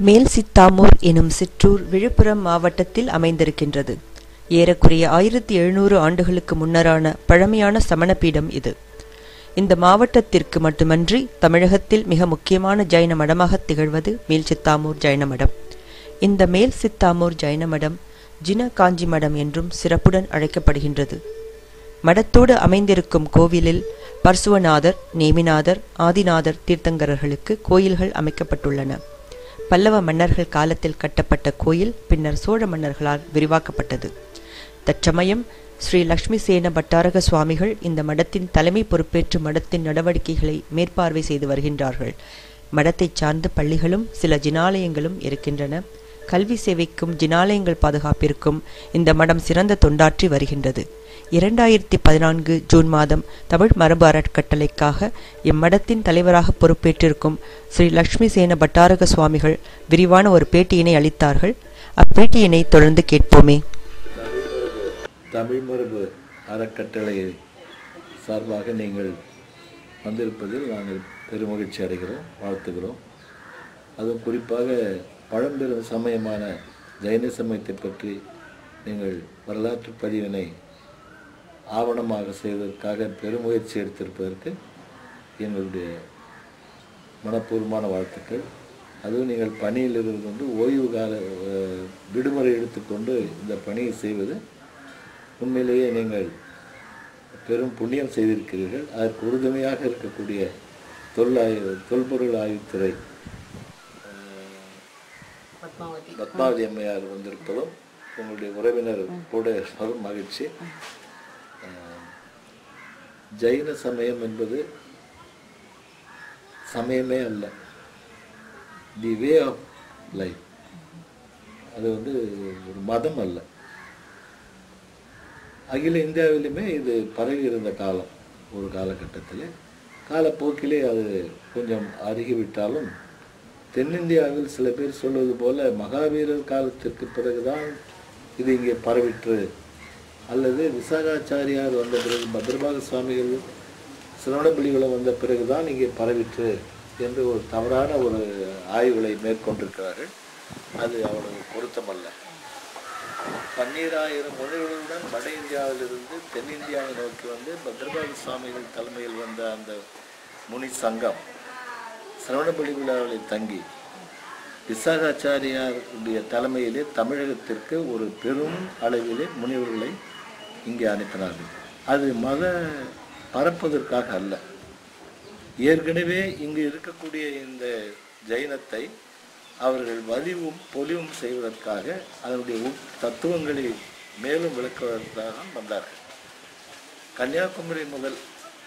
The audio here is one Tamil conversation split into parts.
மேல் சித்தாமூர் எனும் சிற்றூர் விழுப்புரம் மாவட்டத்தில் அமைந்திருக்கின்றது. ஏறக்குறைய 1700 ஆண்டுகளுக்கு முன்னரான பழமையான சமணபீடம் இது. இந்த மாவட்டத்திற்கு மட்டுமன்றி தமிழகத்தில் மிக முக்கியமான ஜைன மடமாக திகழ்வது மேல் சித்தாமூர் ஜைன மடம். இந்த மேல் சித்தாமூர் ஜைன மடம் ஜின காஞ்சி மடம் என்றும் சிறப்புடன் அழைக்கப்படுகின்றது. மடத்தோடு அமைந்திருக்கும் கோவிலில் பர்சுவநாதர், நேமிநாதர், ஆதிநாதர் தீர்த்தங்கரர்களுக்கு கோயில்கள் அமைக்கப்பட்டுள்ளன. பல்லவ மன்னர்கள் காலத்தில் கட்டப்பட்ட கோயில் பின்னர் சோழ மன்னர்களால் விரிவாக்கப்பட்டது. தற்சமயம் ஸ்ரீ லக்ஷ்மி சேன பட்டாரக சுவாமிகள் இந்த மடத்தின் தலைமை பொறுப்பேற்று மடத்தின் நடவடிக்கைகளை மேற்பார்வை செய்து வருகின்றார்கள். மடத்தைச் சார்ந்த பள்ளிகளும் சில ஜினாலயங்களும் இருக்கின்றன. கல்வி சேவைக்கும் ஜினாலயங்கள் பாதுகாப்பிற்கும் இந்த மடம் சிறந்த தொண்டாற்றி வருகின்றது. 2014 ஜூன் மாதம் தமிழ் மரபு அறக்கட்டளைக்காக இம்மடத்தின் தலைவராக பொறுப்பேற்றிருக்கும் ஸ்ரீ லக்ஷ்மி சேன பட்டாரக சுவாமிகள் விரிவான ஒரு பேட்டியினை அளித்தார்கள். அப்பேட்டியினை தொடர்ந்து கேட்போமே. தமிழ் மரபு அறக்கட்டளை சார்பாக நீங்கள் வந்திருப்பதில் நாங்கள் பெருமகிழ்ச்சி அடைகிறோம், வாழ்த்துகிறோம். அதுவும் குறிப்பாக பழம்பெரும் சமயமான ஜைன சமயத்தை பற்றி நீங்கள் வரலாற்று பதிவினை ஆவணமாக செய்வதற்காக பெருமுயற்சி எடுத்திருப்பதற்கு எங்களுடைய மனப்பூர்வமான வாழ்த்துக்கள். அதுவும் நீங்கள் பணியில் இருந்து ஓய்வு கால விடுமுறை எடுத்துக்கொண்டு இந்த பணியை செய்வது உண்மையிலேயே நீங்கள் பெரும் புண்ணியம் செய்திருக்கிறீர்கள். அதற்கு உறுதுணையாக இருக்கக்கூடிய தொல்பொருள் ஆய்வுத்துறை பத்மாவதி அம்மையார் வந்திருப்பதும் உங்களுடைய உறவினர் கூட இருப்பதும் மகிழ்ச்சி. ஜைன சமயம் என்பது சமயமே அல்ல, தி வே ஆஃப் லைஃப். அது ஒரு மதம் அல்ல. அகில இந்தியாவிலுமே இது பரவி இருந்த காலம். ஒரு காலகட்டத்தில் காலப்போக்கிலே அது கொஞ்சம் அருகிவிட்டாலும் தென்னிந்தியாவில் சில பேர் சொல்வது போல மகாவீரர் காலத்திற்கு பிறகுதான் இது இங்கே பரவிற்று, அல்லது விசாகாச்சாரியார் வந்த பிறகு பத்ரபாக சுவாமிகள் சிரவணபலிகளும் வந்த பிறகுதான் இங்கே பரவிற்று என்று ஒரு தவறான ஒரு ஆய்வுகளை மேற்கொண்டிருக்கிறார்கள். அது அவ்வளவு பொருத்தமல்ல. 12,000 மொழிகளுடன் வட இந்தியாவிலிருந்து தென்னிந்தியாவை நோக்கி வந்து பத்ரபாக சுவாமிகள் தலைமையில் வந்த அந்த முனி சங்கம் சிரவணபலி விழாவில் தங்கி விசாகாச்சாரியாருடைய தலைமையிலே தமிழகத்திற்கு ஒரு பெரும் அளவிலே முனிவர்களை இங்கே அனுப்பினார்கள். அது மத பரப்பதற்காக அல்ல. ஏற்கனவே இங்கு இருக்கக்கூடிய இந்த ஜைனத்தை அவர்கள் வலிவும் பொலிவும் செய்வதற்காக அதனுடைய தத்துவங்களை மேலும் விளக்குவதற்காக வந்தார்கள். கன்னியாகுமரி முதல்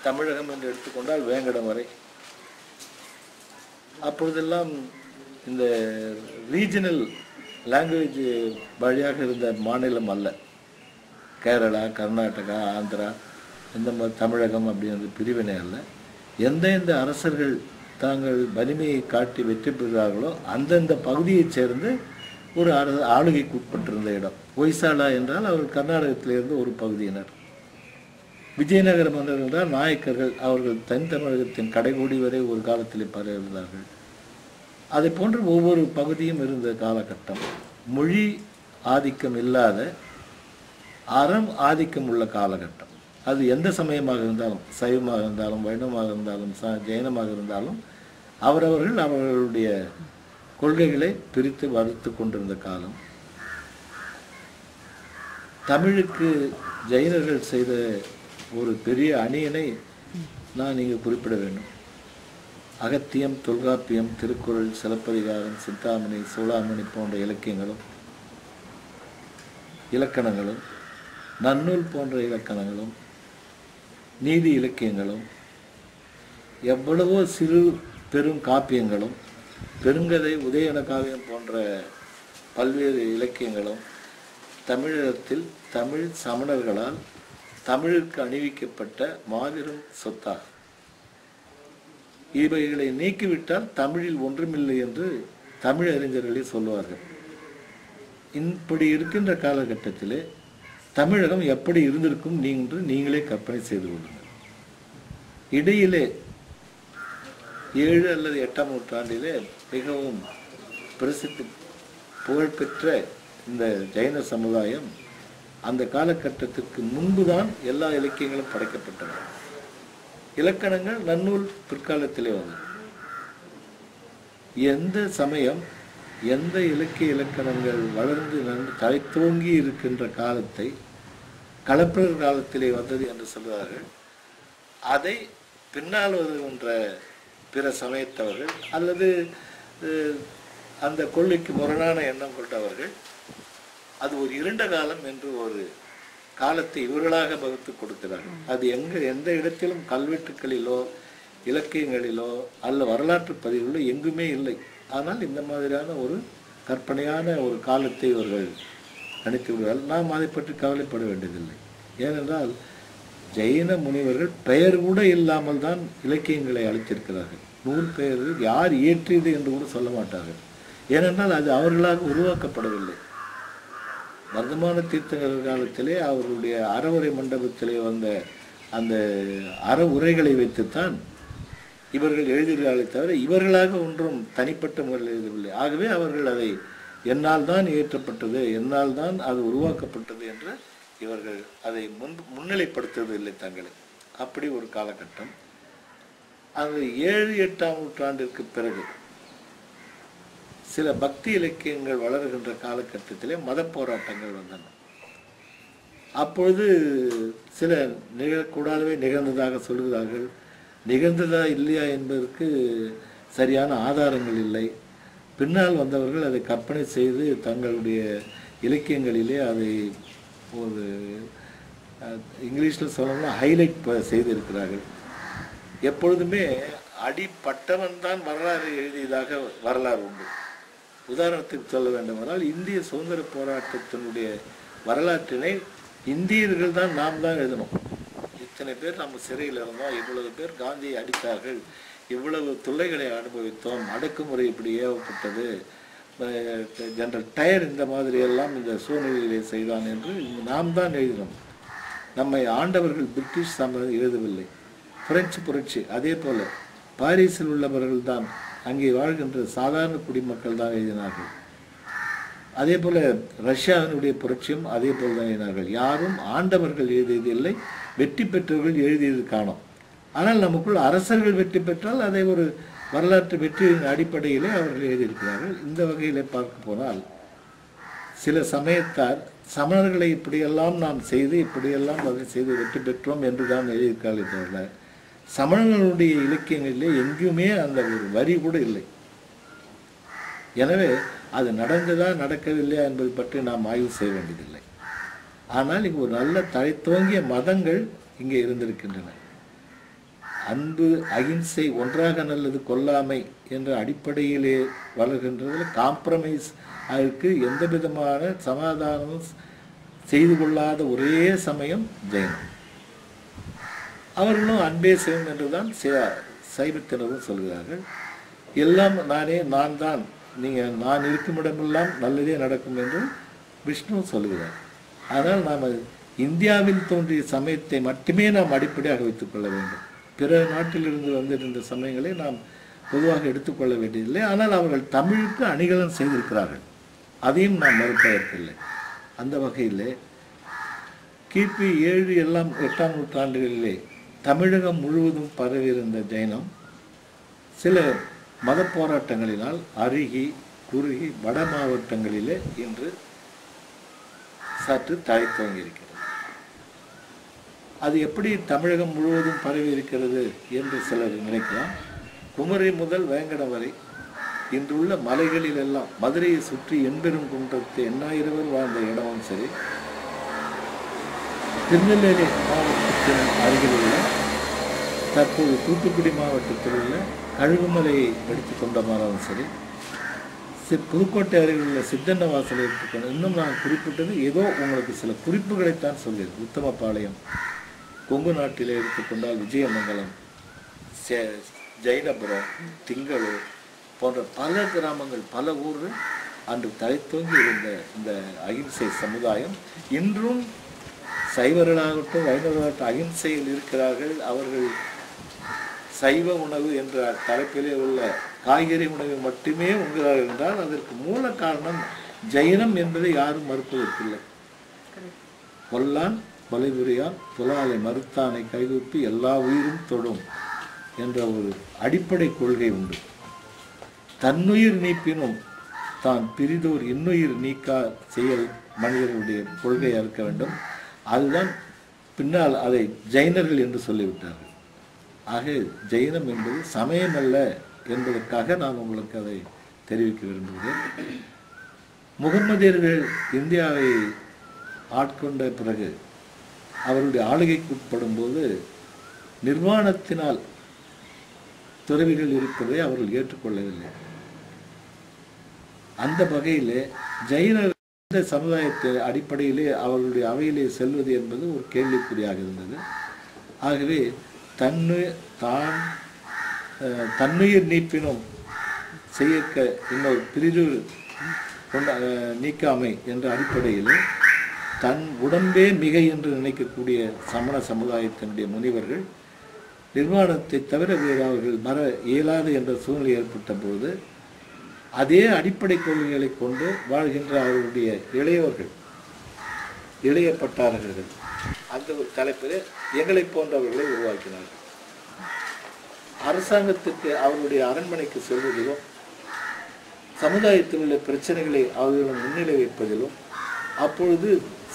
தமிழகம் என்று எடுத்துக்கொண்டால் வேங்கடம் வரை அப்பொழுதெல்லாம் இந்த ரீஜனல் லாங்குவேஜ் வழியாக இருந்த மாநிலம் அல்ல. கேரளா, கர்நாடகா, ஆந்திரா, இந்த மாதிரி தமிழகம் அப்படின்ற பிரிவினை அல்ல. எந்தெந்த அரசர்கள் தாங்கள் வலிமையை காட்டி வெற்றி பெறுகிறார்களோ அந்தந்த பகுதியைச் சேர்ந்து ஒரு ஆளுகைக்கு உட்பட்டிருந்த இடம். ஒய்சாலா என்றால் அவர்கள் கர்நாடகத்திலிருந்து ஒரு பகுதியினர். விஜயநகர மன்னர் என்றால் நாயக்கர்கள், அவர்கள் தென் தமிழகத்தின் கடைகோடி வரை ஒரு காலத்தில் பரவியிருந்தார்கள். அதை போன்று ஒவ்வொரு பகுதியும் இருந்த காலகட்டம். மொழி ஆதிக்கம் இல்லாத அறம் ஆதிக்கம் உள்ள காலகட்டம். அது எந்த சமயமாக இருந்தாலும், சைவமாக இருந்தாலும், வைணவமாக இருந்தாலும், ஜெயினமாக இருந்தாலும் அவரவர்கள் அவர்களுடைய கொள்கைகளை பிரித்து வளர்த்து கொண்டிருந்த காலம். தமிழுக்கு ஜெயினர்கள் செய்த ஒரு பெரிய அணியினை நான் இங்கு குறிப்பிட வேண்டும். அகத்தியம், தொல்காப்பியம், திருக்குறள், சிலப்பதிகாரம், சிந்தாமணி, சூளாமணி போன்ற இலக்கணங்களும், நன்னூல் போன்ற இலக்கணங்களும், நீதி இலக்கியங்களும், எவ்வளவோ சிறு பெரும் காப்பியங்களும், பெருங்கதை, உதயன காவியம் போன்ற பல்வேறு இலக்கியங்களும் தமிழகத்தில் தமிழ் சமணர்களால் தமிழுக்கு அணிவிக்கப்பட்ட மாபெரும் சொத்தாகும். இவைகளை நீக்கிவிட்டால் தமிழில் ஒன்றுமில்லை என்று தமிழ் அறிஞர்களே சொல்லுவார்கள். இப்படி இருக்கின்ற காலகட்டத்திலே தமிழகம் எப்படி இருந்திருக்கும் என்று நீங்களே கற்பனை செய்து கொள்ளுங்கள். இடையிலே 7 அல்லது 8ஆம் நூற்றாண்டிலே மிகவும் பிரசித்தி புகழ்பெற்ற இந்த ஜைன சமுதாயம் அந்த காலகட்டத்திற்கு முன்புதான் எல்லா இலக்கியங்களும் படைக்கப்பட்டன. இலக்கணங்கள் நன்னூல் பிற்காலத்திலே வந்தது. எந்த சமயம் எந்த இலக்கிய இலக்கணங்கள் வளர்ந்து நன்கு தலைத்தோங்கி இருக்கின்ற காலத்தை களப்பிரர் காலத்திலே வந்தது என்று சொல்கிறார்கள். அதை பின்னால் வருகின்ற பிற சமயத்தவர்கள் அல்லது அந்த கொள்கைக்கு முரணான எண்ணம் கொண்டவர்கள் அது ஒரு இருண்ட காலம் என்று ஒரு காலத்தை இவர்களாக வகுத்து கொடுக்கிறார்கள். அது எந்த இடத்திலும் கல்வெட்டுக்களிலோ இலக்கியங்களிலோ அல்ல வரலாற்று பதிவுகளோ எங்குமே இல்லை. ஆனால் இந்த மாதிரியான ஒரு கற்பனையான ஒரு காலத்தை இவர்கள் கணித்து விடுவார்கள். நாம் அதை பற்றி கவலைப்பட வேண்டியதில்லை. ஏனென்றால் ஜெயின முனிவர்கள் பெயர் கூட இல்லாமல் தான் இலக்கியங்களை அளித்திருக்கிறார்கள். நூல் பெயர்கள் யார் இயற்றியது என்று கூட சொல்ல மாட்டார்கள். ஏனென்றால் அது அவர்களாக உருவாக்கப்படவில்லை. வர்த்தமான தீர்த்தங்கர் காலத்திலே அவர்களுடைய அறவுரை மண்டபத்திலே வந்த அந்த அற உரைகளை வைத்துத்தான் இவர்கள் எழுதுகிறார்களே தவிர இவர்களாக ஒன்றும் தனிப்பட்ட முறையில் எழுதவில்லை. ஆகவே அவர்கள் அதை என்னால் தான் இயற்றப்பட்டது, என்னால் தான் அது உருவாக்கப்பட்டது என்று இவர்கள் அதை முன்னிலைப்படுத்துவதில்லை தங்களை. அப்படி ஒரு காலகட்டம். அது 7-8ஆம் நூற்றாண்டிற்கு பிறகு சில பக்தி இலக்கியங்கள் வளர்கின்ற காலகட்டத்திலே மத போராட்டங்கள் வந்தன. அப்பொழுது சில நிகழக்கூடாதவே நிகழ்ந்ததாக சொல்கிறார்கள். நிகழ்ந்ததா இல்லையா என்பதற்கு சரியான ஆதாரங்கள் இல்லை. பின்னால் வந்தவர்கள் அதை கற்பனை செய்து தங்களுடைய இலக்கியங்களிலே அதை ஒரு இங்கிலீஷில் சொல்லணும்னா ஹைலைட் செய்திருக்கிறார்கள். எப்பொழுதுமே அடிப்பட்டவன் தான் வரலாறு எழுதியதாக வரலாறு உண்டு. உதாரணத்துக்கு சொல்ல வேண்டுமானால் இந்திய சுதந்திர போராட்டத்தினுடைய வரலாற்றினை இந்தியர்கள் தான் நாம் தான் எழுதணும். இத்தனை பேர் நம்ம சிறையில் இருந்தோம், இவ்வளவு பேர் காந்தியை அடித்தார்கள், இவ்வளவு தொல்லைகளை அனுபவித்தோம், அடக்குமுறை இப்படி ஏவப்பட்டது, ஜெனரல் டயர் இந்த மாதிரி எல்லாம் இந்த சூழ்நிலையிலே செய்தான் என்று நாம் தான் எழுதினோம். நம்மை ஆண்டவர்கள் பிரிட்டிஷ் சாம்ராஜ்யம் எழுதவில்லை. பிரெஞ்சு புரட்சி அதே போல பாரிஸில் உள்ளவர்கள் தான், அங்கே வாழ்கின்ற சாதாரண குடிமக்கள் தான் எழுதினார்கள். அதே போல ரஷ்யாவினுடைய புரட்சியும் அதே போல் தான் எழுதினார்கள். யாரும் ஆண்டவர்கள் எழுதியதில்லை, வெற்றி பெற்றவர்கள் எழுதியது காணும். ஆனால் நமக்குள் அரசர்கள் வெற்றி பெற்றால் அதை ஒரு வரலாற்று வெற்றியின் அடிப்படையிலே அவர்கள் எழுதியிருக்கிறார்கள். இந்த வகையிலே பார்க்க போனால் சில சமயத்தார் சமணர்களை இப்படியெல்லாம் நாம் செய்து இப்படியெல்லாம் அதை செய்து வெற்றி பெற்றோம் என்று தான் எழுதியிருக்கார்கள். தவிர சமணர்களுடைய இலக்கியங்களிலே எங்குமே அந்த ஒரு வரி கூட இல்லை. எனவே அது நடந்ததா நடக்கவில்லையா என்பது பற்றி நாம் ஆய்வு செய்ய வேண்டியதில்லை. ஆனால் இங்கு ஒரு நல்ல தழைத்தோங்கிய மதங்கள் இங்கே இருந்திருக்கின்றன. அன்பு, அகிம்சை, ஒன்றாக நல்லது கொல்லாமை என்ற அடிப்படையிலே வளர்கின்றதில் காம்ப்ரமைஸ் அதற்கு எந்த விதமான சமாதானமும் செய்து கொள்ளாத ஒரே சமயம் ஜெயினம். அவர்களும் அன்பே செய்யும் என்றுதான் சைவத்தினரும் சொல்கிறார்கள். எல்லாம் நானே, நான் தான், நீங்கள் நான் இருக்கும் இடமெல்லாம் நல்லதே நடக்கும் என்று விஷ்ணு சொல்கிறார். ஆனால் நாம் இந்தியாவில் தோன்றிய சமயத்தை மட்டுமே நாம் அடிப்படையாக வைத்துக் கொள்ள வேண்டும். பிற நாட்டிலிருந்து வந்திருந்த சமயங்களை நாம் பொதுவாக எடுத்துக்கொள்ள வேண்டியதில்லை. ஆனால் அவர்கள் தமிழுக்கு அணிகலன் செய்திருக்கிறார்கள், அதையும் நாம் மறுப்பதற்கில்லை. அந்த வகையில் கிபி 7 எல்லாம் 8ஆம் நூற்றாண்டுகளிலே தமிழகம் முழுவதும் பரவியிருந்த ஜைனம் சில மத போராட்டங்களினால் அருகி குறுகி வட மாவட்டங்களிலே இன்று சற்று தழைத்தோங்கியிருக்கிறது. அது எப்படி தமிழகம் முழுவதும் பரவி இருக்கிறது என்று சிலர் நினைக்கலாம். குமரி முதல் வேங்கடம் வரை இன்றுள்ள மலைகளில் எல்லாம் மதுரையை சுற்றி எண்பெரும் குன்றத்து 8000 வாழ்ந்த இடமும் சரி, திருநெல்வேலி மாவட்டத்தின் அருகில் உள்ள தற்போது தூத்துக்குடி மாவட்டத்தில் உள்ள கழுகுமலையை எடுத்துக்கொண்டமானாலும் சரி, புதுக்கோட்டை அருகில் உள்ள சித்தன்ன வாசலை எடுத்துக்கொண்டு, இன்னும் நான் குறிப்பிட்டது ஏதோ உங்களுக்கு சில குறிப்புகளைத்தான் சொல்கிறேன். உத்தமபாளையம், கொங்கு நாட்டிலே எடுத்துக்கொண்டால் விஜயமங்கலம், ஜெயினபுரம், திங்களூர் போன்ற பல கிராமங்கள், பல ஊர்கள் அன்று தலைத்தோங்கி இருந்த இந்த அகிம்சை சமுதாயம் இன்றும் சைவர்களாகட்டும் வைணவர்களாகட்டும் அகிம்சையில் இருக்கிறார்கள். அவர்கள் சைவ உணவு என்ற தலைப்பிலே உள்ள காய்கறி உணவை மட்டுமே உண்கிறார்கள் என்றால் அதற்கு மூல காரணம் ஜெயினம் என்பதை யாரும் மறுப்பதற்கில்லை. கொல்லான் கொலை புரியான் புலாலை மறுத்தானை கைகூப்பி எல்லா உயிரும் தொடும் என்ற ஒரு அடிப்படை கொள்கை உண்டு. தன்னுயிர் நீப்பினும் தான் பிரிதோர் இன்னுயிர் நீக்கா செயல் மனிதர்களுடைய கொள்கையாக இருக்க வேண்டும். அதுதான் பின்னால் அதை ஜெயினர்கள் என்று சொல்லிவிட்டார்கள். ஆக ஜெயினம் என்பது சமயம் அல்ல என்பதற்காக நான் உங்களுக்கு அதை தெரிவிக்க விரும்புகிறேன். முகம்மதியர்கள் இந்தியாவை ஆட்கொண்ட பிறகு அவருடைய ஆளுகைக்கு உட்படும் போது நிர்வாணத்தினால் துறவிகள் இருப்பதை அவர்கள் ஏற்றுக்கொள்ளவில்லை. அந்த வகையிலே ஜெயினர் இந்த சமுதாயத்தை அடிப்படையிலே அவர்களுடைய அவையிலே செல்வது என்பது ஒரு கேள்விக்குறியாக இருந்தது. ஆகவே தன்னுயிர் நீப்பினும் செய்யக்க இன்னொரு பிரிவு நீக்காமை என்ற அடிப்படையில் தன் உடம்பே மிகை என்று நினைக்கக்கூடிய சமண சமுதாயத்தினுடைய முனிவர்கள் நிர்வாணத்தை தவிர வேறு அவர்கள் மற இயலாது என்ற சூழ்நிலை ஏற்பட்ட போது அதே அடிப்படை கொள்கைகளை கொண்டு வாழ்கின்ற அவர்களுடைய இளைய பட்டாளர்கள் அந்த ஒரு தலைப்பில் எங்களை போன்றவர்களை உருவாக்கினார்கள். அரசாங்கத்துக்கு அவருடைய அரண்மனைக்கு செல்வதிலும் சமுதாயத்தில் உள்ள பிரச்சனைகளை அவர்களிடம் முன்னிலை வைப்பதிலும் அப்பொழுது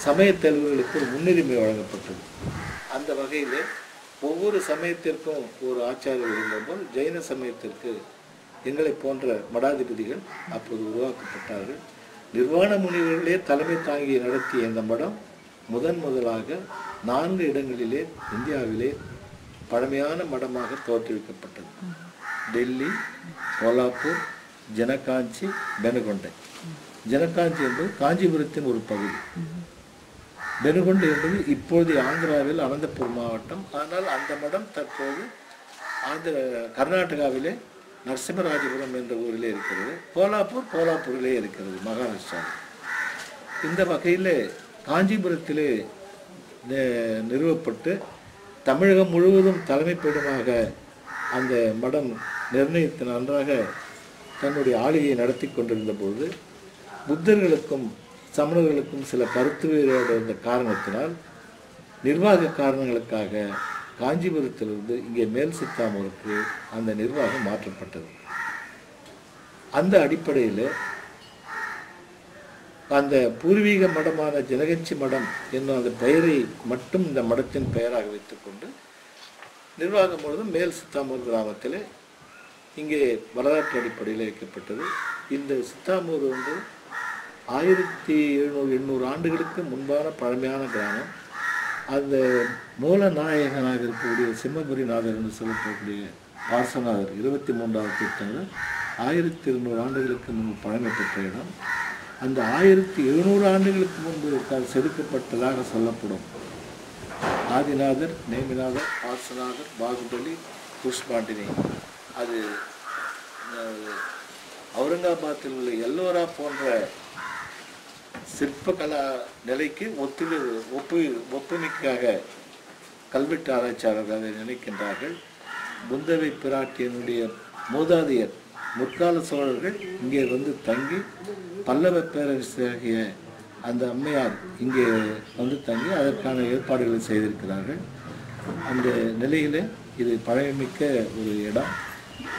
சமய தலைவர்களுக்கு ஒரு முன்னுரிமை வழங்கப்பட்டது. அந்த வகையில் ஒவ்வொரு சமயத்திற்கும் ஒரு ஆச்சாரியர் இருந்தபோது ஜெயின சமயத்திற்கு எங்களை போன்ற மடாதிபதிகள் அப்போது உருவாக்கப்பட்டார்கள். நிர்வாண முனிவர்களே தலைமை தாங்கி நடத்திய இந்த மடம் முதலாக 4 இடங்களிலே இந்தியாவிலே பழமையான மடமாக தோற்றுவிக்கப்பட்டது. டெல்லி, கோலாப்பூர், ஜனகாஞ்சி, பெனுகொண்டை. ஜனகாஞ்சி என்பது காஞ்சிபுரத்தின் ஒரு பகுதி. பெனுகொண்டை என்பது இப்போதைய ஆந்திராவில் அனந்தபுர் மாவட்டம். ஆனால் அந்த மடம் தற்போது கர்நாடகாவிலே நரசிம்மராஜபுரம் என்ற ஊரிலே இருக்கிறது. கோலாப்பூரிலே இருக்கிறது, மகாராஷ்டிரா. இந்த வகையில் காஞ்சிபுரத்திலே நிறுவப்பட்டு தமிழகம் முழுவதும் தலைமைப்பீடமாக அந்த மடம் நிர்ணயித்து நன்றாக தன்னுடைய ஆளுகையை நடத்தி கொண்டிருந்த போது புத்தர்களுக்கும் சமணர்களுக்கும் சில கருத்து வேறுபாடு இருந்த காரணத்தினால் நிர்வாக காரணங்களுக்காக காஞ்சிபுரத்திலிருந்து இங்கே மேல் சித்தாமூருக்கு அந்த நிர்வாகம் மாற்றப்பட்டது. அந்த அடிப்படையில் அந்த பூர்வீக மடமான ஜனகஞ்சி மடம் என்னும் அந்த பெயரை மட்டும் இந்த மடத்தின் பெயராக வைத்துக்கொண்டு நிர்வாகம் முழுவதும் மேல் சித்தாமூர் கிராமத்தில் இங்கே வரலாற்று அடிப்படையில் வைக்கப்பட்டது. இந்த சித்தாமூர் 1700-800 ஆண்டுகளுக்கு முன்பான பழமையான கிராமம். அந்த மூல நாயகனாக இருக்கக்கூடிய சிம்மபுரிநாதர் என்று சொல்லக்கூடிய பார்சநாதர் 23வது திருத்தங்கள் 1200 ஆண்டுகளுக்கு முன்பு பழமை பெற்ற இடம். அந்த 1700 ஆண்டுகளுக்கு முன்பு செதுக்கப்பட்டதாக சொல்லப்படும் ஆதிநாதர், நேமிநாதர், பார்சநாதர், பாகுபலி, புஷ்பாண்டினி அது அவுரங்காபாத்தில் உள்ள எல்லோரா போன்ற சிற்பகலா நிலைக்கு ஒப்புமைக்காக கல்வெட்டு ஆராய்ச்சியாளர்கள் அதை நினைக்கின்றார்கள். குந்தவை பிராட்டியனுடைய மூதாதையர் முற்கால சோழர்கள் இங்கே வந்து தங்கி பல்லவ பேரரசாகிய அந்த அம்மையார் இங்கே வந்து தங்கி அதற்கான ஏற்பாடுகளை செய்திருக்கிறார்கள். அந்த நிலையில் இது பழமைமிக்க ஒரு இடம்.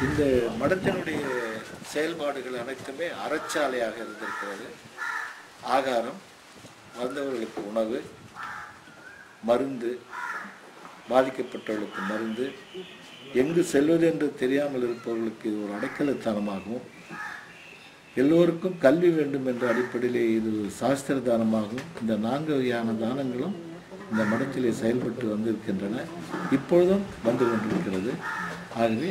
இந்த மடத்தினுடைய செயல்பாடுகள் அனைத்துமே அறச்சாலையாக இருந்திருக்கிறது. ஆகாரம், வந்தவர்களுக்கு உணவு, மருந்து, பாதிக்கப்பட்டவர்களுக்கு மருந்து, எங்கு செல்வது என்று தெரியாமல் இருப்பவர்களுக்கு இது ஒரு அடைக்கலத்தானமாகவும், எல்லோருக்கும் கல்வி வேண்டும் என்ற அடிப்படையிலே இது சாஸ்திர தானமாகவும் இந்த 4 வகையான தானங்களும் இந்த மடத்திலே செயல்பட்டு வந்திருக்கின்றன, இப்பொழுதும் வந்து கொண்டிருக்கிறது. ஆகவே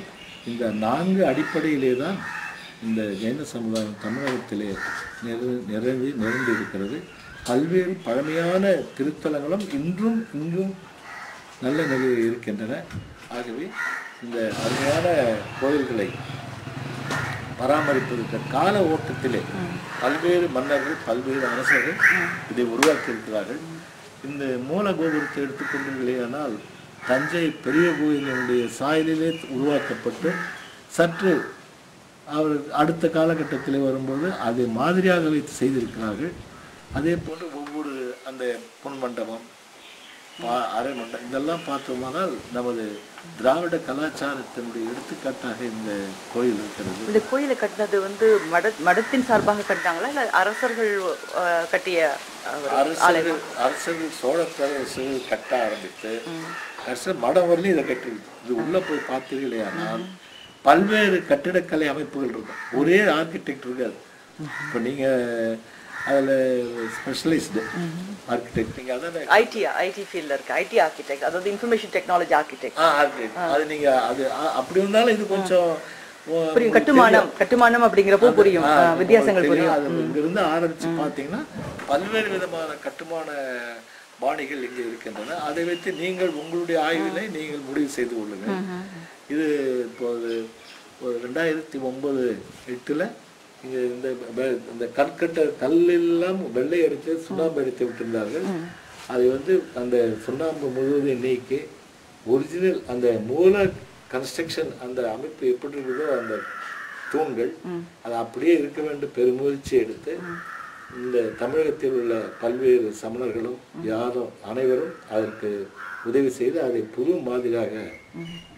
இந்த 4 அடிப்படையிலே தான் இந்த ஜெயின சமுதாயம் தமிழகத்திலே நிறைந்து இருக்கிறது. பல்வேறு பழமையான திருத்தலங்களும் இன்றும் இங்கும் நல்ல நிலையில் இருக்கின்றன. ஆகவே இந்த அருமையான கோயில்களை பராமரிப்பதற்கு கால ஓட்டத்திலே பல்வேறு மன்னர்கள், பல்வேறு அரசர்கள் இதை உருவாக்கி இருக்கிறார்கள். இந்த மூல கோபுரத்தை எடுத்துக்கொண்டீர்களேயானால் தஞ்சை பெரிய கோயிலினுடைய சாயலிலே உருவாக்கப்பட்டு சற்று அவர் அடுத்த காலகட்டத்தில் வரும்போது அதை மாதிரியாக வைத்து செய்திருக்கிறார்கள். அதே போன்று ஒவ்வொரு அந்த பொன்மண்டபம், அரை மண்டபம் இதெல்லாம் பார்த்தோமானால் நமது திராவிட கலாச்சாரத்தினுடைய எடுத்துக்காட்டாக இந்த கோயில் இருக்கிறது. இந்த கோயிலை கட்டினது வந்து மடத்தின் சார்பாக கட்டினாங்களா இல்லை அரசர்கள் கட்டிய? அரசர்கள் சோழ பேரரசர்கள் கட்ட ஆரம்பித்து அரசர் மடம் வரலையும் இதை கட்டிருக்கு. இது உள்ள போய் பார்த்தீர்களே, ஆனால் பல்வேறு கட்டிடக்கலை அமைப்புகள் இருக்கும், ஒரே ஆர்கிடெக்ட் இருக்காது. இப்போ நீங்க அதுல ஸ்பெஷலைஸ்டு ஆர்கிடெக்ட், நீங்க அதான் ஐடி ஃபீல்ட்ல இருக்கு, ஐடி ஆர்கிடெக்ட், அதாவது இன்ஃபர்மேஷன் டெக்னாலஜி ஆர்கிடெக்ட். அது நீங்க அது அப்படி இருந்தாலும் இது கொஞ்சம் புரியும், கட்டுமானம் அப்படிங்கிறப்போ புரியும், வித்தியாசங்கள் புரியும். அது இங்கிருந்து ஆரம்பிச்சு பார்த்தீங்கன்னா பல்வேறு விதமான கட்டுமான பாணிகள் இங்கே இருக்கின்றன. அதை வைத்து நீங்கள் உங்களுடைய ஆய்வினை நீங்கள் முடிவு செய்து கொள்ளுங்கள். இது இப்போது 2009-8 இங்கே இந்த கல்லெல்லாம் வெள்ளை அடித்து சுண்ணாம்பு அடித்து விட்டிருந்தார்கள். அதை வந்து அந்த சுண்ணாம்பு முழுவதும் நீக்கி ஒரிஜினல் அந்த மூல கன்ஸ்ட்ரக்ஷன் அந்த அமைப்பு எப்படி இருக்குதோ அந்த தூண்கள் அது அப்படியே இருக்க வேண்டும் பெருமுயற்சி எடுத்து இந்த தமிழகத்தில் உள்ள பல்வேறு சமணர்களும் யாரும் அனைவரும் அதற்கு உதவி செய்து அதை புது மாதிரியாக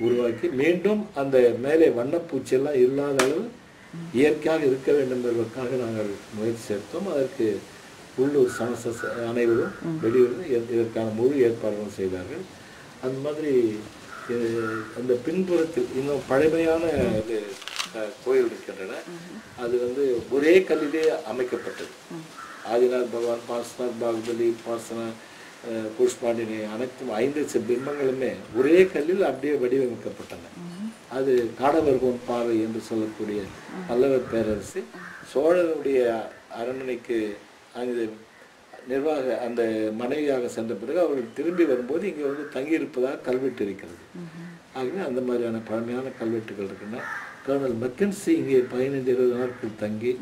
உருவாக்கி மீண்டும் அந்த மேலே வண்ணப்பூச்சியெல்லாம் இல்லாத அளவு இயற்கையாக இருக்க வேண்டும் என்பதற்காக நாங்கள் முயற்சி சேர்த்தோம். அதற்கு உள்ளூர் சமச அனைவரும் வெளியூர் இதற்கான முழு ஏற்பாடுகளும் செய்தார்கள். அந்த மாதிரி அந்த பின்புறத்தில் இன்னும் பழமையான கோயில் இருக்கின்றன. அது வந்து ஒரே கல்லிலே அமைக்கப்பட்டது. ஆதிநாத் பகவான், பார்சநாத் பாகுபலி, பார்சன புஷ்பாண்டினி அனைத்தும் 5 பிம்பங்களுமே ஒரே கல்லில் அப்படியே வடிவமைக்கப்பட்டன. அது காடவர்கோன் பாவை என்று சொல்லக்கூடிய பல்லவர் பேரரசு சோழனுடைய அரண்மனைக்கு அங்கு நிர்வாக அந்த மனைவியாக சென்ற பிறகு அவர்கள் திரும்பி வரும்போது இங்கே வந்து தங்கியிருப்பதாக கல்வெட்டு இருக்கிறது. ஆகவே அந்த மாதிரியான பழமையான கல்வெட்டுகள் இருக்குன்னா கர்னல் மெக்கன்சி இங்கே 15-20 நாட்கள் தங்கி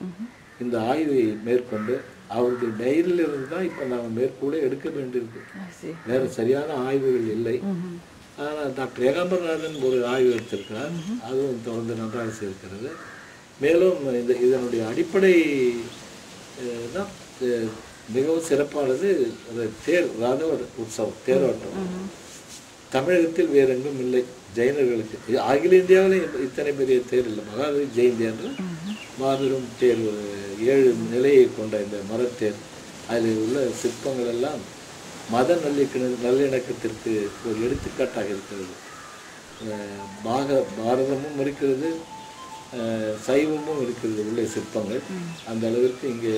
இந்த ஆய்வை மேற்கொண்டு அவருடைய டைரியிலிருந்து தான் இப்போ நாங்கள் மேற்கூட எடுக்க வேண்டியிருக்கு. வேறு சரியான ஆய்வுகள் இல்லை. ஆனால் டாக்டர் ஏகாம்பரநாதன் ஒரு ஆய்வு எடுத்திருக்கிறார், அதுவும் தொடர்ந்து நன்றாக செய்திருக்கிறது. மேலும் இதனுடைய அடிப்படை தான் மிகவும் சிறப்பானது தேர் ரத உற்சவம், தேரோட்டம். தமிழகத்தில் வேற எங்கும் இல்லை ஜெயினர்களுக்கு. அகில இந்தியாவிலும் இத்தனை பெரிய தேர் இல்லை. மகாவீர் ஜெயந்தி என்று மாபெரும் தேர் 7 நிலையை கொண்ட இந்த மரத்தேர், அதில் உள்ள சிற்பங்கள் எல்லாம் மத நல்லிணக்கத்திற்கு ஒரு எடுத்துக்காட்டாக இருக்கிறது. பாரதமும் இருக்கிறது, சைவமும் இருக்கிறது உள்ள சிற்பங்கள். அந்த அளவிற்கு இங்கே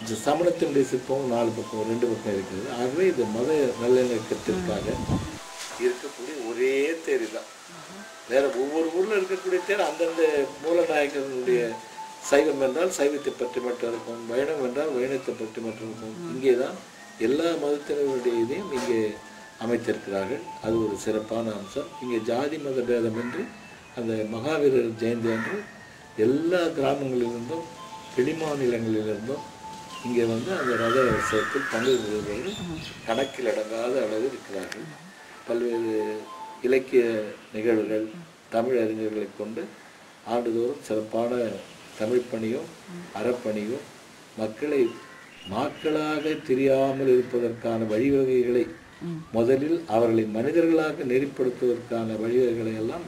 இந்த சமணத்தினுடைய சிற்பமும் 4 பக்கம் 2 பக்கம் இருக்கிறது. ஆகவே இது மத நல்லிணக்கத்திற்காக இருக்கக்கூடிய ஒரே தேர் தான். வேற ஒவ்வொரு ஊரில் இருக்கக்கூடிய தேர் அந்தந்த மூலநாயகனுடைய சைவம் என்றால் சைவத்தை பற்றி மட்டும் இருக்கும், வைணவம் என்றால் வைணத்தை பற்றி மட்டும் இருக்கும். இங்கே தான் எல்லா மதத்தினருடைய இதையும் இங்கே அமைத்திருக்கிறார்கள். அது ஒரு சிறப்பான அம்சம். இங்கே ஜாதி மத பேதம் என்று அந்த மகாவீரர் ஜெயந்தி அன்று எல்லா கிராமங்களிலிருந்தும் வெளிமாநிலங்களிலிருந்தும் இங்கே வந்து அந்த ரத உற்சவத்தில் பங்குபெறுபவர்கள் கணக்கில் அடங்காத அளவு இருக்கிறார்கள். பல்வேறு இலக்கிய நிகழ்வுகள், தமிழ் அறிஞர்களை கொண்டு ஆண்டுதோறும் சிறப்பான தமிழ் பணியும் அறப்பணியும் மக்களை மக்களாக தெரியாமல் இருப்பதற்கான வழிவகைகளை முதலில் அவர்களை மனிதர்களாக நெறிப்படுத்துவதற்கான வழிவகைகளை எல்லாம்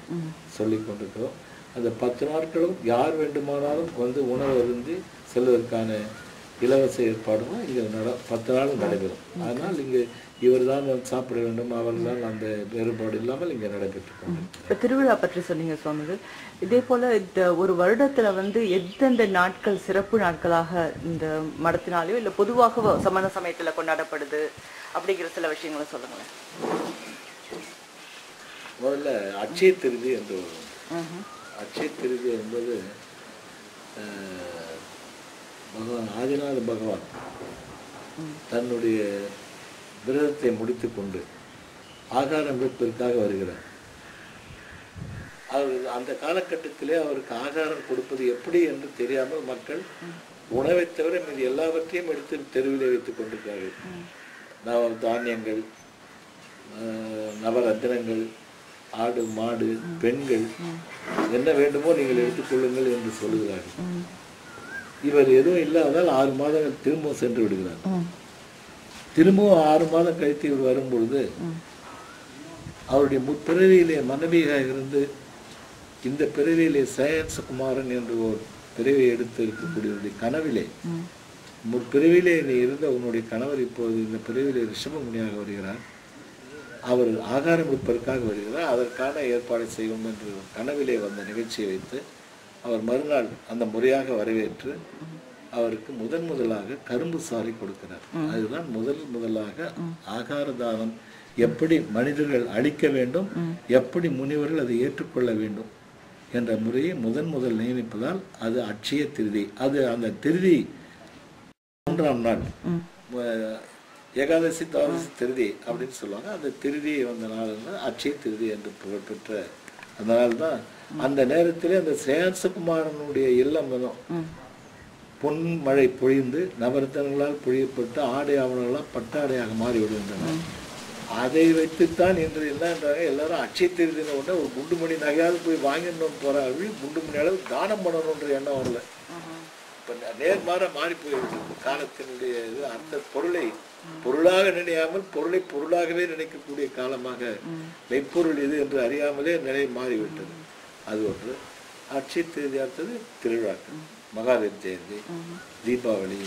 சொல்லிக் கொண்டிருக்கிறோம். அந்த 10 நாட்களும் யார் வேண்டுமானாலும் வந்து உணவு அருந்தி செல்வதற்கான இலவச ஏற்பாடும் இங்கே 10 நாளும் நடைபெறும். அதனால் இங்கே இவர் தான் சாப்பிட வேண்டும், அவர்கள் தான் அந்த வேறுபாடு இல்லாமல் இங்கே நடைபெற்று. இப்போ திருவிழா பற்றி சொன்னீங்க சுவாமிகள். இதே போல இந்த ஒரு வருடத்துல வந்து எந்தெந்த நாட்கள் சிறப்பு நாட்களாக இந்த மடத்தினாலேயோ இல்லை பொதுவாக சமண சமயத்துல கொண்டாடப்படுது அப்படிங்கிற சில விஷயங்களை சொல்லுங்களேன். முதல்ல அட்சய திருதி என்று வரும். அட்சய திருதி என்பது பகவான் ஆதிநாத பகவான் தன்னுடைய விரதத்தை முடித்து கொண்டு ஆகாரம் வைப்பதற்காக வருகிறார். அவர் அந்த காலகட்டத்திலே அவருக்கு ஆகாரம் கொடுப்பது எப்படி என்று தெரியாமல் மக்கள் உணவை தவிர மீது எல்லாவற்றையும் எடுத்து தெருவிலே வைத்துக் கொண்டிருக்கிறார்கள். தானியங்கள், நவரத்தினங்கள், ஆடு மாடு, பெண்கள், என்ன வேண்டுமோ நீங்கள் எடுத்துக்கொள்ளுங்கள் என்று சொல்லுகிறார்கள். இவர் எதுவும் இல்லாதால் 6 மாதங்கள் திரும்பவும் சென்று விடுகிறார். திரும்பவும் 6 மாதம் கழித்து இவர் வரும்பொழுது அவருடைய முற்பிறவியிலே மனைவியாக இருந்து இந்த பிறவியிலே சயன்சகுமாரன் என்று ஒரு பிறவியை எடுத்து இருக்கக்கூடிய கனவிலே, முற்பிறவியிலே நீ இருந்த உன்னுடைய கணவர் இப்போது இந்த பிறவியிலே ரிஷபமுனியாக வருகிறார், அவர் ஆகாரம் கொடுப்பதற்காக வருகிறார், அதற்கான ஏற்பாடு செய்வோம் என்று கனவிலே வந்த நிகழ்ச்சியை வைத்து அவர் மறுநாள் அந்த முறையாக வரவேற்று அவருக்கு முதலாக கரும்பு சாறை கொடுக்கிறார். அதுதான் முதலாக ஆகார தானம் எப்படி மனிதர்கள் அளிக்க வேண்டும், எப்படி முனிவர்கள் அதை ஏற்றுக்கொள்ள வேண்டும் என்ற முறையை முதல் நியமிப்பதால் அது அட்சய திருதி. அது அந்த திருதி 3ஆம் நாள் ஏகாதசி துவாதசி திருதி அப்படின்னு சொல்லுவாங்க. அந்த திருதியை வந்த நாள் அட்சய திருதி என்று புகழ்பெற்ற அந்த நாள் தான். அந்த நேரத்திலே அந்த சேரசகுமாரனுடைய இல்லம் பொன் மழை பொழிந்து நவரத்தனங்களால் பொழியப்பட்டு ஆடை ஆவணங்களால் பட்டாடையாக மாறிவிடுகின்றன. அதை வைத்துத்தான் இன்று என்னன்றாங்க, எல்லாரும் அட்சய திருதின உடனே ஒரு குண்டுமணி நகையாவது போய் வாங்கிடணும் போறாங்க, குண்டுமணி அளவு தானம் பண்ணணுன்ற எண்ணம் வரல. இப்போ நேர்மாற மாறி போயிருக்கு காலத்தினுடைய இது. அந்த பொருளை பொருளாக நினையாமல் பொருளை பொருளாகவே நினைக்கக்கூடிய காலமாக மெய்ப்பொருள் இது என்று அறியாமலே நிலை மாறிவிட்டது. அது ஒன்று. அட்சய திருதி அடுத்தது திருவிழாக்கள், மகாவீர் ஜெயந்தி, தீபாவளி,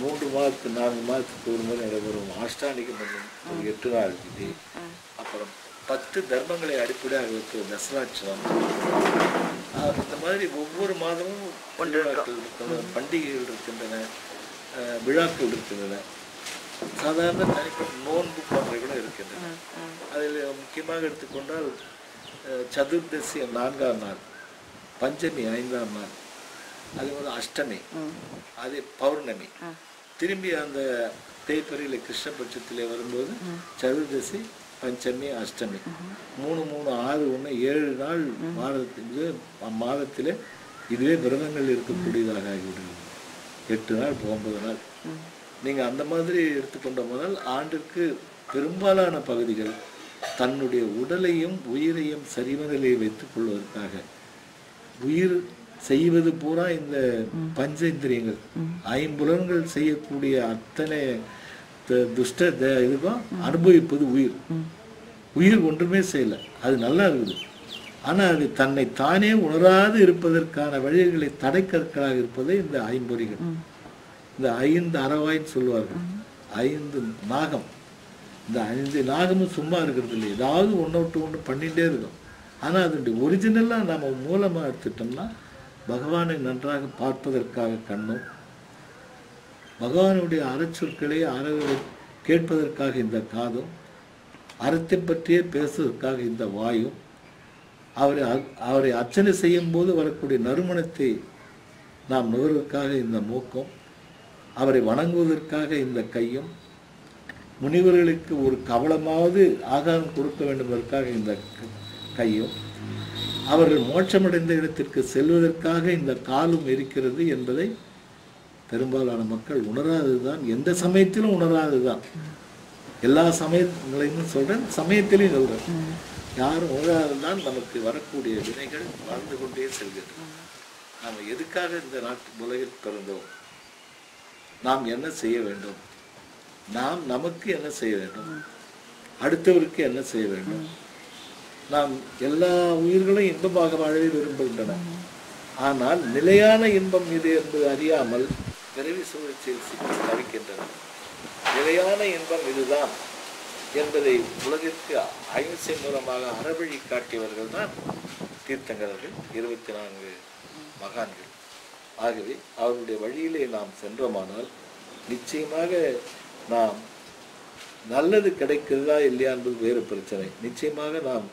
3 மாதத்துக்கு 4 மாதத்துக்கு ஒரு முறை நடைபெறும் ஆஷ்டானிக மன்னம், ஒரு 8 நாள் விதி, அப்புறம் 10 தர்மங்களை அடிப்படையாக வைக்கிற தசராட்சரம். இந்த மாதிரி ஒவ்வொரு மாதமும் பண்டிகைகள் இருக்கின்றன, விழாக்கள் இருக்கின்றன, சாதாரண தனிப்பட்ட நோன்பு போன்றவைகளும் இருக்கின்றன. அதில் முக்கியமாக எடுத்துக்கொண்டால் சதுர்தசி 4ஆம் நாள், பஞ்சமி 5ஆம் நாள், அது அஷ்டமி, அது பௌர்ணமி, திரும்பி அந்த தேய்பிறையில கிருஷ்ணபட்சத்திலே வரும்போது சதுர்தசி, பஞ்சமி, அஷ்டமி, 3 3 6 1 7 நாள் மாதத்திலே இதுவே விரதங்கள் இருக்கக்கூடியதாக ஆகிவிடுகிறது. 8 நாள் 9 நாள். நீங்க அந்த மாதிரி எடுத்துக்கொண்ட முதல் ஆண்டிற்கு பெரும்பாலான பகுதிகள் தன்னுடைய உடலையும் உயிரையும் சரிவநிலையை வைத்துக் கொள்வதற்காக உயிர் செய்வது பூரா இந்த பஞ்சேந்திரியங்கள், 5 செய்யக்கூடிய அத்தனை துஷ்ட இதுக்கும் அனுபவிப்பது உயிர். உயிர் ஒன்றுமே செய்யல, அது நல்லா இருக்குது. ஆனா அது தன்னை தானே உணராது இருப்பதற்கான வழிகளை தடைக்கற்களாக இருப்பது இந்த 5 இந்த 5 அரவாயின்னு சொல்லுவார்கள். 5 நாகம். இந்த 5 நாகமும் சும்மா இருக்கிறது இல்லை, ஏதாவது ஒன்று பண்ணிகிட்டே இருக்கும். ஆனால் அதனுடைய ஒரிஜினலாக நம்ம மூலமாக எடுத்துட்டோம்னா பகவானை நன்றாக பார்ப்பதற்காக கண்ணும், பகவானுடைய அறச்சொற்களை கேட்பதற்காக இந்த காதும், அறத்தை பற்றியே பேசுவதற்காக இந்த வாயும், அவரை அர்ச்சனை செய்யும் போது வரக்கூடிய நறுமணத்தை நாம் நுகர்வதற்காக இந்த மூக்கும், அவரை வணங்குவதற்காக இந்த கையும், முனிவர்களுக்கு ஒரு கவலமாவது ஆகாரம் கொடுக்க வேண்டும் என்பதற்காக இந்த கையும், அவர்கள் மோட்சமடைந்த இடத்திற்கு செல்வதற்காக இந்த காலும் இருக்கிறது என்பதை பெரும்பாலான மக்கள் உணராததுதான். எந்த சமயத்திலும் உணராததுதான். எல்லா சமயங்களையும் சொல்றேன், சமயத்திலையும் சொல்றேன். யாரும் உணராததுதான் நமக்கு வரக்கூடிய வினைகள் வாழ்ந்து கொண்டே செல்கிறது. நாம் எதுக்காக இந்த நாட்டு உலகில் பிறந்தோம், நாம் என்ன செய்ய வேண்டும், நாம் நமக்கு என்ன செய்ய வேண்டும், அடுத்தவருக்கு என்ன செய்ய வேண்டும். நாம் எல்லா உயிர்களும் இன்பமாக வாழவே விரும்புகின்றன. ஆனால் நிலையான இன்பம் இது என்பது அறியாமல் பிறவி சுழற்சியில் சிக்கி தவிக்கின்றன. நிலையான இன்பம் இதுதான் என்பதை உலகிற்கு அகிம்சை மூலமாக அறவழி காட்டியவர்கள் தான் தீர்த்தங்கரர்கள், 24 மகான்கள். ஆகவே அவருடைய வழியிலே நாம் சென்றோமானால் நிச்சயமாக நாம் நல்லது கிடைக்கிறதா இல்லையா என்பது வேறு பிரச்சனை. நிச்சயமாக நாம்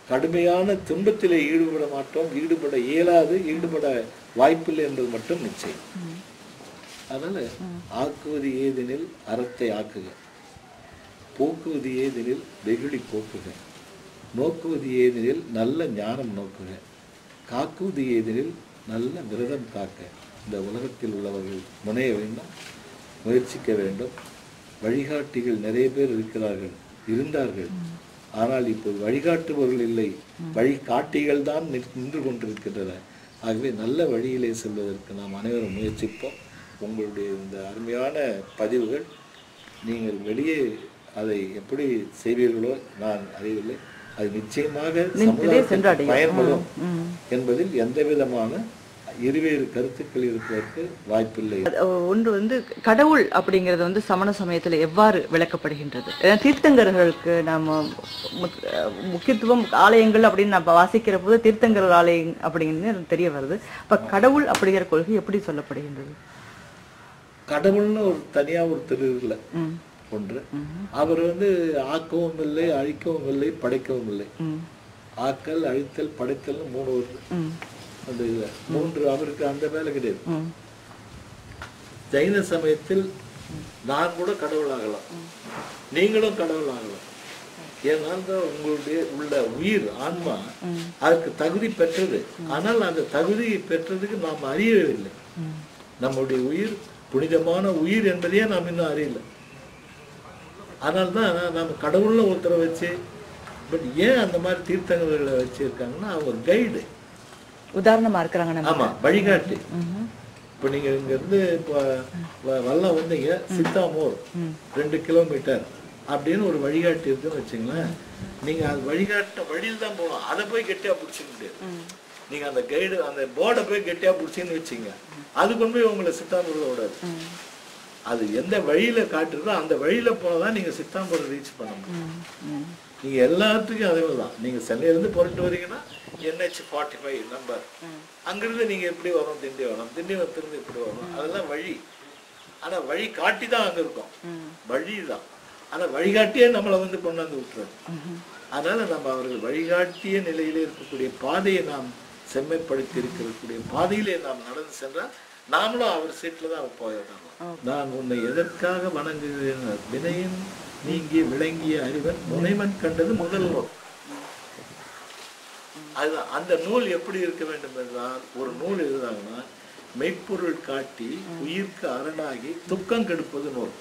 கடுமையான துன்பத்திலே ஈடுபட மாட்டோம், ஈடுபட இயலாது, ஈடுபட வாய்ப்பில்லை என்பது மட்டும் நிச்சயம். அதனால ஆக்குவது ஏதெனில் அறத்தை ஆக்குக, போக்குவது ஏதெனில் வெகுளி போக்குக, நோக்குவது ஏதெனில் நல்ல ஞானம் நோக்குக, காக்குவது ஏதெனில் நல்ல விரதம் காக்க. இந்த உலகத்தில் உள்ளவர்கள் முனைய வேண்டும், முயற்சிக்க வேண்டும். வழிகாட்டிகள் நிறைய பேர் இருக்கிறார்கள். இருந்தார்கள். ஆனால் இப்போ வழிகாட்டுபவர்கள் இல்லை, வழிகாட்டிகள் தான் நின்று கொண்டிருக்கின்றன. ஆகவே நல்ல வழியிலே செல்வதற்கு நாம் அனைவரும் முயற்சிப்போம். உங்களுடைய இந்த அருமையான பதிவுகள் நீங்கள் வெளியே அதை எப்படி செய்வீர்களோ நான் அறியவில்லை. அது நிச்சயமாக சமுதாயத்திற்கு பயன்படும் என்பதில் எந்த விதமான இருவேறு கருத்துக்கள் இருப்பதற்கு வாய்ப்பில்லை. ஒன்று வந்து கடவுள் அப்படிங்கிறது வந்து சமண சமயத்தில் எவ்வாறு விளக்கப்படுகின்றது? தீர்த்தங்கர்களுக்கு நம்ம முக்கியத்துவம் ஆலயங்கள் அப்படின்னு நம்ம வாசிக்கிற போது தீர்த்தங்கர் ஆலயம் அப்படிங்கிறது தெரிய வருது. அப்ப கடவுள் அப்படிங்கிற கொள்கை எப்படி சொல்லப்படுகின்றது? கடவுள்னு ஒரு தனியா ஒரு தெரியல ஒன்று. அவர் வந்து ஆக்கவும் இல்லை, அழிக்கவும் இல்லை, படைக்கவும் இல்லை. ஆக்கல், அழித்தல், படைத்தல் மூணு வருது அந்த இதுல. மூன்று அவருக்கு அந்த வேலை கிடையாது. ஜைன சமயத்தில் நான் கூட கடவுள் ஆகலாம், நீங்களும் கடவுள் ஆகலாம். ஏன்னா உங்களுடைய உள்ள உயிர் ஆன்மா அதுக்கு தகுதி பெற்றது. ஆனால் அந்த தகுதியை பெற்றதுக்கு நாம் அறியவில்லை. நம்முடைய உயிர் புனிதமான உயிர் என்பதையே நாம் இன்னும் அறியல. அதனால்தான் நம்ம கடவுள்ல ஒருத்தரை வச்சு, பட் ஏன் அந்த மாதிரி தீர்த்தங்களை வச்சிருக்காங்கன்னா அவங்க கைடு, உதாரணமா இருக்கிறாங்க. ஆமா, வழிகாட்டி. இப்ப நீங்க இங்க இருந்து வல்லம் வந்தீங்க, சித்தாமூர் 2 கிலோமீட்டர் அப்படின்னு ஒரு வழிகாட்டி இருக்குன்னு வச்சுங்களேன். நீங்க அது வழிகாட்ட வழியில் தான் போகணும். அதை போய் கெட்டியா பிடிச்சிக்க முடியாது. நீங்க அந்த கைடு அந்த போர்டை போய் கெட்டியா பிடிச்சின்னு வச்சுங்க, அது கொண்டு போய் உங்களை சித்தாம்பூர்ல விடாது. அது எந்த வழியில காட்டுறதோ அந்த வழியில போனதான் நீங்க சித்தாம்பூர் ரீச் பண்ண முடியும். நீங்க எல்லாத்துக்கும் அதே மாதிரிதான். நீங்க சென்னையிலிருந்து புறட்டு வரீங்கன்னா NH 45 நம்பர், அங்கிருந்து நீங்க எப்படி வரும், திண்டிவனம், திண்டிவனத்திலிருந்து எப்படி வரும், அதெல்லாம் வழி. ஆனா வழி காட்டி தான் அங்க இருக்கும், வழிதான். ஆனா வழிகாட்டியே நம்மளை வந்து கொண்டாந்து விட்டுறது. அதனால நம்ம அவர்கள் வழிகாட்டிய நிலையிலே இருக்கக்கூடிய பாதையை நாம் செம்மைப்படுத்தி இருக்கக்கூடிய பாதையிலே நாம் நடந்து சென்றால் நாமளும் அவர் சீட்ல தான் போயிடலாம். நான் உன்னை எதற்காக வணங்குகிறேன், வினையின் நீங்கி விளங்கிய அறிவன் முனைவன் கண்டது முதல் நூல். அதுதான் அந்த நூல் எப்படி இருக்க வேண்டும் என்றால், ஒரு நூல் எழுதுறாங்கன்னா மெய்ப்பொருள் காட்டி உயிர்க்கு அரணாகி துக்கம் கெடுப்பது நூல்.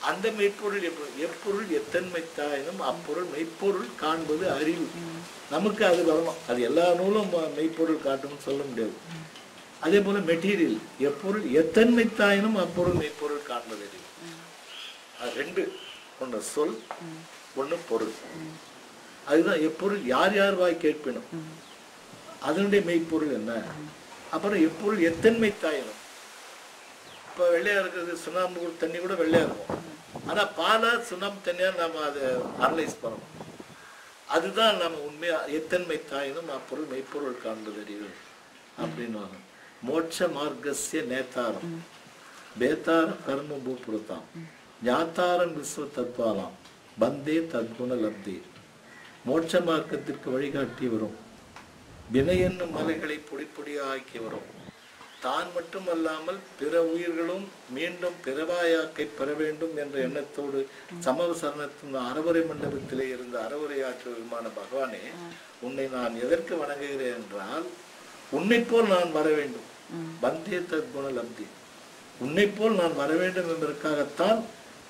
அந்த மெய்ப்பொருள் எப்பொருள் எத்தன்மை தாயினும் அப்பொருள் மெய்ப்பொருள் காண்பது அறிவு. நமக்கு அது வரணும். அது எல்லா நூலும் மெய்ப்பொருள் காட்டும்னு சொல்ல முடியாது. அதே போல மெட்டீரியல் எப்பொருள் எத்தன்மை தாயினும் அப்பொருள் மெய்ப்பொருள் காண்பது அறிவு. அது ரெண்டு, ஒன்று சொல், ஒன்று பொருள். அதுதான் எப்பொருள் யார் யார் வாய் கேட்பினும் அதனுடைய மெய்ப்பொருள் என்ன. அப்புறம் எப்பொருள் எத்தன்மை தாயினும். இப்போ வெள்ளையா இருக்கிறது சுண்ணாம்பு தண்ணி கூட வெள்ளையா இருக்கும். ஆனா பாலா சுண்ணாம்பு தண்ணியா நாம அதை அனலைஸ் பண்ணணும். அதுதான் நம்ம உண்மையா எத்தன்மை தாயினும் அப்பொருள் மெய்ப்பொருள் காண்பது அறிவு அப்படின்னு. மோட்ச மார்க்கஸ்ய நேத்தாரம் பேத்தாரம் கர்ம பூபுரதாம் ஞாத்தாரம் விஸ்வ தத்வாலாம் பந்தே தத்குண லப்தே. மோட்ச மார்க்கத்திற்கு வழிகாட்டி வரும், வினை என்னும் மலைகளை பொடி பொடியாக்கி வரும். தான் மட்டுமல்லாமல் பிற உயிர்களும் மீண்டும் பிறவாயாக்கை பெற வேண்டும் என்ற எண்ணத்தோடு சமவ சரணத்தின் அறவுரை மண்டபத்திலே இருந்த அறவுரையாற்றுமான பகவானே, உன்னை நான் எதற்கு வணங்குகிறேன் என்றால் உன்னை போல் நான் வர வேண்டும். பந்தே தத்குண லப்தி. உன்னை போல் நான் வர வேண்டும் என்பதற்காகத்தான்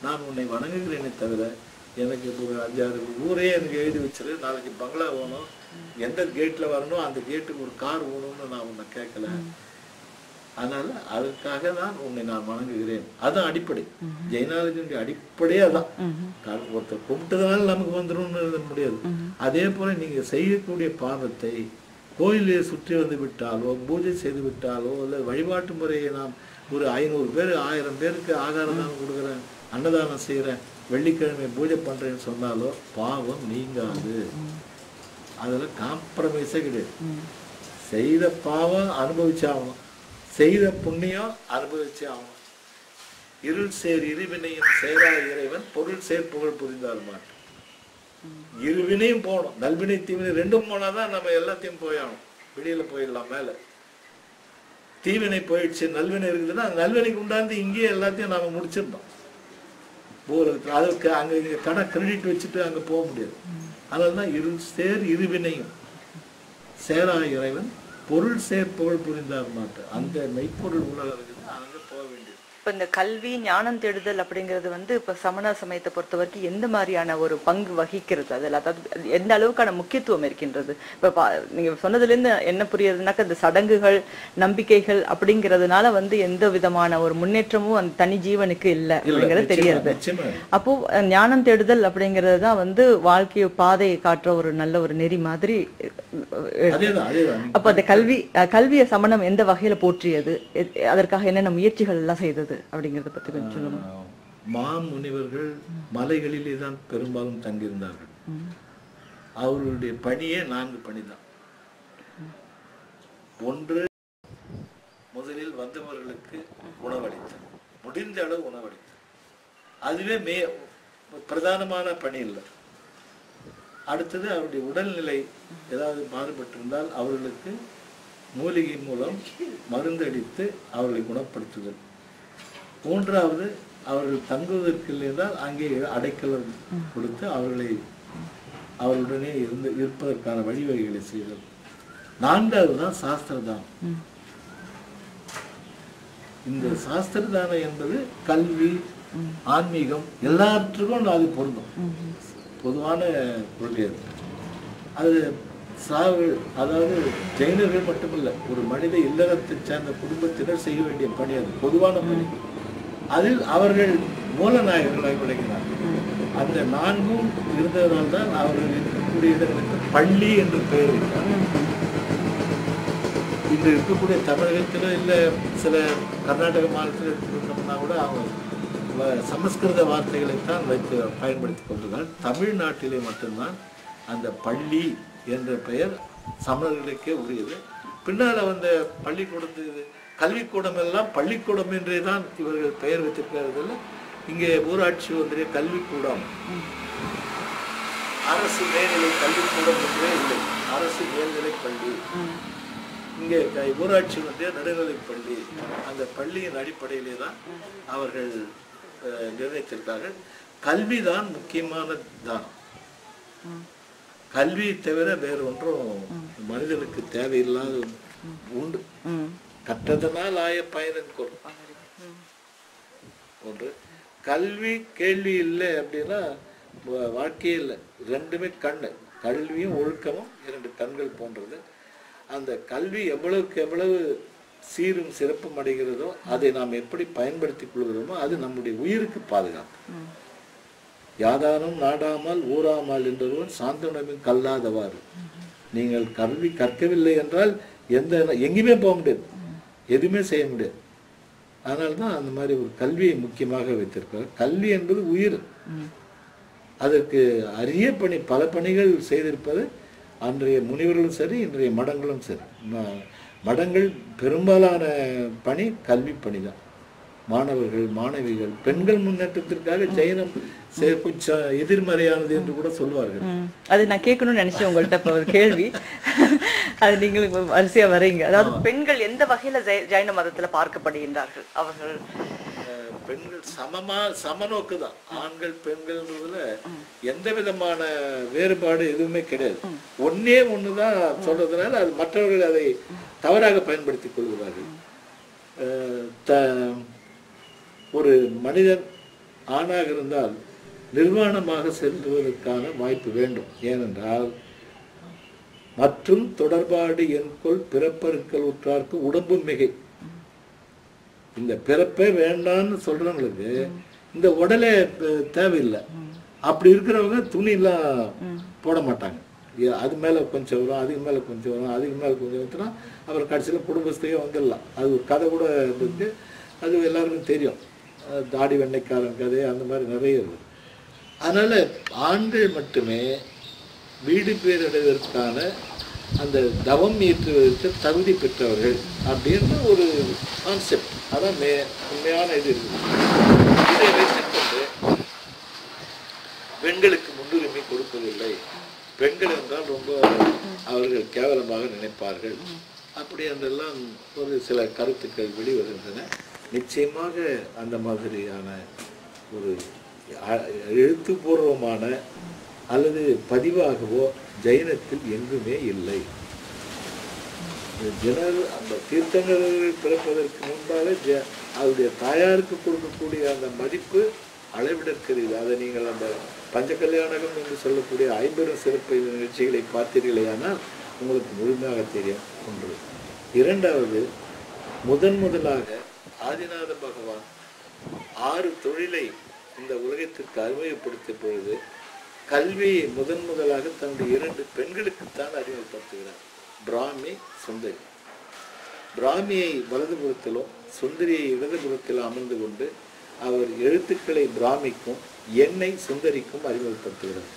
நான் உன்னை வணங்குகிறேனே தவிர எனக்கு இப்போ 5-6 ஊரே எனக்கு எழுதி வச்சிரு, நாளைக்கு பங்களா வேணும், எந்த கேட்ல வரணும் அந்த கேட்டுக்கு ஒரு கார் வேணும்னு நான் உன்னை கேட்கல. அதனால அதுக்காக தான் உன்னை நான் வணங்குகிறேன். அதான் அடிப்படை. ஜெயநாதனுடைய அடிப்படையே அதான். ஒருத்தர் கும்பிட்டதுனால நமக்கு வந்துடும் முடியாது. அதே போல நீங்க செய்யக்கூடிய பாவத்தை கோயிலே சுற்றி வந்து விட்டாலோ, பூஜை செய்து விட்டாலோ, இல்லை வழிபாட்டு முறையை நாம் ஒரு 500 பேர் 1000 பேருக்கு ஆகாரம் தானம் கொடுக்குறேன், அன்னதானம் செய்கிறேன், வெள்ளிக்கிழமை பூஜை பண்ணுறேன்னு சொன்னாலோ பாவம் நீங்காது. அதில் காம்ப்ரமைஸே கிடையாது. செய்த பாவம் அனுபவிச்சாகணும், செய்த புண்ணியம் அனுபவிச்சே ஆகணும். இருள் சேர் இருவினையும் சேரா இறைவன் பொருள் சேர் புகழ் புரிந்தார் மாட்டேன். இருவினையும் போகணும், நல்வினை தீவினை ரெண்டும் போனாதான் நம்ம எல்லாத்தையும் போயாகணும். வெளியில போயிடலாம் மேல. தீவினை போயிடுச்சு, நல்வினை இருக்குதுன்னா நல்வினைக்கு உண்டாந்து இங்கேயே எல்லாத்தையும் நாம முடிச்சிருந்தோம். அதுக்கு அங்க கடை கிரெடிட் வச்சுட்டு அங்க போக முடியாது. அதனால்தான் இருள் சேர் இருவினையும் சேரா இறைவன் பொருள் சேர் புகழ் புரிந்தார் மாட்டேன். அந்த மெய்ப்பொருள் உலகம் இருக்குது, அங்க போக வேண்டியது. இப்ப இந்த கல்வி ஞானம் தேடுதல் அப்படிங்கிறது வந்து இப்ப சமண சமயத்தை பொறுத்த வரைக்கும் எந்த மாதிரியான ஒரு பங்கு வகிக்கிறது, அதுல அதாவது எந்த அளவுக்கான முக்கியத்துவம் இருக்கின்றது? இப்ப நீங்க சொன்னதுல இருந்து என்ன புரியுதுனாக்கா இந்த சடங்குகள் நம்பிக்கைகள் அப்படிங்கிறதுனால வந்து எந்த விதமான ஒரு முன்னேற்றமும் அந்த தனி ஜீவனுக்கு இல்லை அப்படிங்கிறது தெரியுது. அப்போ ஞானம் தேடுதல் அப்படிங்கிறது தான் வந்து வாழ்க்கை பாதையை காட்டுற ஒரு நல்ல ஒரு நெறி மாதிரி. அப்ப அந்த கல்வியை சமணம் எந்த வகையில போற்றியது, அதற்காக என்னென்ன முயற்சிகள் எல்லாம் செய்தது அப்படிங்கறத பத்தி கொஞ்சம் சொல்லுங்க. மாமுனிவர்கள் மலைகளிலே தான் பெரும்பாலும் தங்கியிருந்தார்கள். அவர்களுடைய பணியே 4 பணிதான். ஒன்று, முதலில் வந்தவர்களுக்கு உணவளித்தல், முடிந்த அளவு உணவளித்தல். அதுவே பிரதானமான பணி இல்லை. அடுத்தது அவருடைய உடல்நிலை ஏதாவது மாறுபட்டிருந்தால் அவர்களுக்கு மூலிகை மூலம் மருந்தடித்து அவர்களை குணப்படுத்துதல். மூன்றாவது, அவர்கள் தங்குவதற்கு இருந்தால் அங்கே அடைக்கலம் கொடுத்து அவர்களுடனே இருப்பதற்கான வழிவகைகளை செய்தல். 4வது தான் சாஸ்திரதானம். இந்த சாஸ்திரதானம் என்பது கல்வி, ஆன்மீகம் எல்லாற்றுக்கும் அது பொருந்தும். பொதுவான கொள்கை அது. அதாவது ஜெயினர்கள் மட்டுமல்ல, ஒரு மனித இல்லறத்தை சேர்ந்த குடும்பத்தினர் செய்ய வேண்டிய பணி அது, பொதுவான பணி. அதில் அவர்கள் மூலநாயகர்களாக விளங்கினார்கள். அந்த 4ம் இருந்ததனால் தான் அவர்கள் இருக்கக்கூடிய இடங்களுக்கு பள்ளி என்று பெயர் வைத்தார். இன்று இருக்கக்கூடிய தமிழகத்தில் இல்லை, சில கர்நாடக மாநிலத்தில் இருந்தோம்னா கூட அவங்க சமஸ்கிருத வார்த்தைகளைத்தான் வைத்து பயன்படுத்தி கொண்டிருந்தால். தமிழ்நாட்டிலே மட்டும்தான் அந்த பள்ளி என்ற பெயர் சமணர்களுக்கே உரியது. பின்னால் வந்த பள்ளிக்கூடத்து கல்விக்கூடம் எல்லாம் பள்ளிக்கூடம் என்றே தான் இவர்கள் பெயர் வைத்திருக்கிறார்கள். இங்கே ஊராட்சி ஒன்றிய கல்விக்கூடம், அரசு மேல்நிலை கல்விக்கூடம் என்றே இல்லை, அரசு மேல்நிலை பள்ளி. இங்கே ஊராட்சி ஒன்றிய நடுநிலை பள்ளி. அந்த பள்ளியின் அடிப்படையிலே தான் அவர்கள் நிர்ணயித்திருக்கார்கள். கல்விதான் முக்கியமான தானம். கல்வியை தவிர வேறு ஒன்றும் மனிதனுக்கு தேவையில்லாத உண்டு. கற்றதனால் ஆய பயனின் கொள் ஒன்று. கல்வி கேள்வி இல்லை அப்படின்னா வாழ்க்கையே இல்லை. ரெண்டுமே கண்ணு. கல்வியும் ஒழுக்கமும் 2 கண்கள் போன்றது. அந்த கல்வி எவ்வளவுக்கு எவ்வளவு சீரும் சிறப்பும் அடைகிறதோ அதை நாம் எப்படி பயன்படுத்திக் கொள்கிறோமோ அது நம்முடைய உயிருக்கு பாதுகாப்பு. யாதானும் நாடாமல் ஊராமல் என்றவன் சாந்தனமும் கல்லாதவாறு. நீங்கள் கல்வி கற்கவில்லை என்றால் எங்கேயுமே போக முடியாது, எதுவுமே செய்ய முடியாது. அதனால்தான் அந்த மாதிரி ஒரு கல்வியை முக்கியமாக வைத்திருக்கிறார். கல்வி என்பது உயிர். அதற்கு அரிய பணி, பல பணிகள் செய்திருப்பது அன்றைய முனிவர்களும் சரி, இன்றைய மடங்களும் சரி. மடங்கள் பெரும்பாலான பணி கல்வி பணி தான். மாணவர்கள், மாணவிகள், பெண்கள் முன்னேற்றத்திற்காக ஜெயினம் கொஞ்சம் எதிர்மறையானது என்று கூட சொல்வார்கள். அது நான் கேட்கணும்னு நினைச்சேன் உங்கள்கிட்ட ஒரு கேள்வி. அது நீங்கள் வரிசையா வரீங்க. அதாவது பெண்கள் எந்த வகையில ஜைன மதத்துல பார்க்கப்படுகின்றார்கள்? அவர்கள் பெண்கள் சமநோக்கு தான். ஆண்கள் பெண்கள்ன்றதுல எந்த விதமான வேறுபாடு எதுவுமே கிடையாது. ஒன்னே ஒண்ணுதான் சொல்றதுனால அது மற்றவர்கள் அதை தவறாக பயன்படுத்திக் கொள்கிறார்கள். ஒரு மனிதன் ஆணாக இருந்தால் நிர்வாணமாக செல்வதற்கான வாய்ப்பு வேண்டும். ஏனென்றால் மற்றும் தொடர்பாடு என்கொள் பிறப்பருக்கள் உற்றார்க்கு உடம்பு மிகை. இந்த பிறப்பே வேண்டான்னு சொல்றவங்களுக்கு இந்த உடலே தேவையில்லை. அப்படி இருக்கிறவங்க துணி எல்லாம் போட மாட்டாங்க. அது மேல கொஞ்சம் வரும், அதுக்கு மேல கொஞ்சம் வரும், அதுக்கு மேல கொஞ்சம் வந்துன்னா அப்புறம் கடைசியில் குடும்பத்தையே வந்துடலாம். அது ஒரு கதை கூட இருக்கு, அது எல்லாருக்கும் தெரியும். தாடி வெண்ணைக்காரன் கதை அந்த மாதிரி நிறைய இருக்குது. அதனால ஆண்கள் மட்டுமே வீடு பேரடைவதற்கான அந்த தவம் ஏற்றுவதற்கு தகுதி பெற்றவர்கள் அப்படின்னு ஒரு கான்செப்ட். அதான் உண்மையான இது இருக்குது. இதை வைத்துக்கொண்டு பெண்களுக்கு முன்னுரிமை கொடுப்பதில்லை, பெண்கள் என்றால் ரொம்ப அவர்கள் கேவலமாக நினைப்பார்கள், அப்படி என்றெல்லாம் ஒரு சில கருத்துக்கள் வெளிவருகின்றன. நிச்சயமாக அந்த மாதிரியான ஒரு எழுத்துப்பூர்வமான அல்லது பதிவாகவோ ஜைனத்தில் எங்குமே இல்லை. அந்த தீர்த்தங்கர்கள் பிறப்பதற்கு முன்பாக அவருடைய தாயாருக்கு கொடுக்கக்கூடிய அந்த மதிப்பு அளவிடற்கிறது. அதை நீங்கள் அந்த பஞ்ச கல்யாணகம் என்று சொல்லக்கூடிய 50 சிறப்பு நிகழ்ச்சிகளை பார்த்தீர்களேயானால் உங்களுக்கு முழுமையாக தெரியும். ஒன்று. இரண்டாவது, முதலாக ஆதிநாத பகவான் 6 தொழிலை இந்த உலகத்திற்கு அறிமுகப்படுத்திய பொழுது கல்வியை முதலாக தன்னுடைய 2 பெண்களுக்குத்தான் அறிமுகப்படுத்துகிறார். பிராமி, சுந்தரி. பிராமியை வலதுபுறத்திலும் சுந்தரியை இடதுபுறத்திலும் அமர்ந்து கொண்டு அவர் எழுத்துக்களை பிராமிக்கும் எண்ணெய் சுந்தரிக்கும் அறிமுகப்படுத்துகிறார்.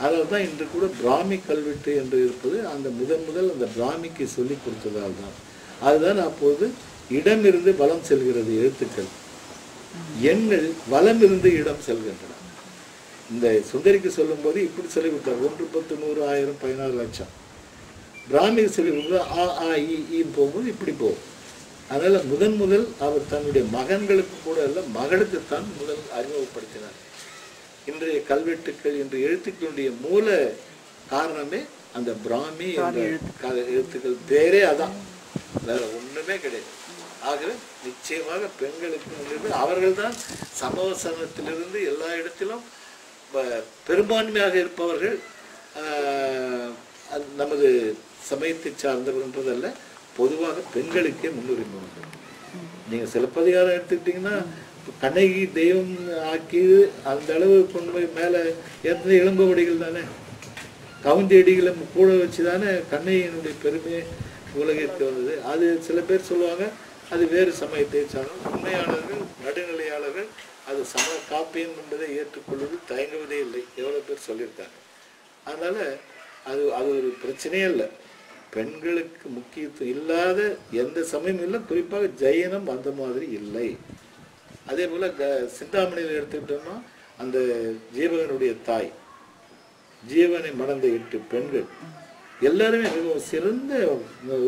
அதனால தான் இன்று கூட பிராமி கல்வெட்டு என்று இருப்பது அந்த முதல் அந்த பிராமிக்கு சொல்லி கொடுத்ததால் தான். அதுதான் அப்போது இடமிருந்து வலம் செல்கிறது எழுத்துக்கள், எண்கள் வலம் இருந்து இடம் செல்கின்றன. இந்த சுந்தரிக்கு சொல்லும் போது இப்படி சொல்லி கொடுத்தார், 1 10 100 1000 14 லட்சம். பிராமிக்கு சொல்லி கொடுத்தா ஆ ஆ ஈ போகும்போது இப்படி போகும். அதனால முதல் அவர் தன்னுடைய மகன்களுக்கு கூட அல்ல, மகளுக்குத்தான் முதல் அறிமுகப்படுத்தினார். இன்றைய கல்வெட்டுக்கள், இன்றைய எழுத்துக்களுடைய மூல காரணமே அந்த பிராமி என்ற எழுத்துக்கள் பேரே அதான், வேற ஒண்ணுமே கிடையாது. ஆகவே நிச்சயமாக பெண்களுக்கு அவர்கள் தான் சமவசனத்திலிருந்து எல்லா இடத்திலும் பெரும்பான்மையாக இருப்பவர்கள். நமது சமயத்தை சார்ந்தவர்கள்ன்றதல்ல, பொதுவாக பெண்களுக்கே முன்னுரிமை உண்டு. நீங்க சிலப்பதிகாரம் எடுத்துக்கிட்டீங்கன்னா கண்ணகி தெய்வம் ஆக்கி அந்த அளவு கொண்டு போய் மேல ஏற்ற இளம்பவடிகள் தானே, கவுந்தேடிகளை கூட வச்சுதானே கண்ணகியினுடைய பெருமையை உலகிற்கு வந்தது. அது சில பேர் சொல்லுவாங்க அது வேறு சமயத்தை சார்ந்த. உண்மையாளர்கள், நடுநிலையாளர்கள் அது சம காப்பியம் என்பதை ஏற்றுக்கொள்வது தயங்குவதே இல்லை. எவ்வளவு பேர் சொல்லியிருக்காங்க. அதனால அது ஒரு பிரச்சனையே இல்லை. பெண்களுக்கு முக்கியத்துவம் இல்லாத எந்த சமயமும் இல்லை. குறிப்பாக ஜெயனம் அந்த மாதிரி இல்லை. அதே போல சிந்தாமணியில் எடுத்துக்கிட்டோம்னா அந்த ஜீவகனுடைய தாய், ஜீவனை மணந்த 8 பெண்கள் எல்லாருமே மிகவும் சிறந்த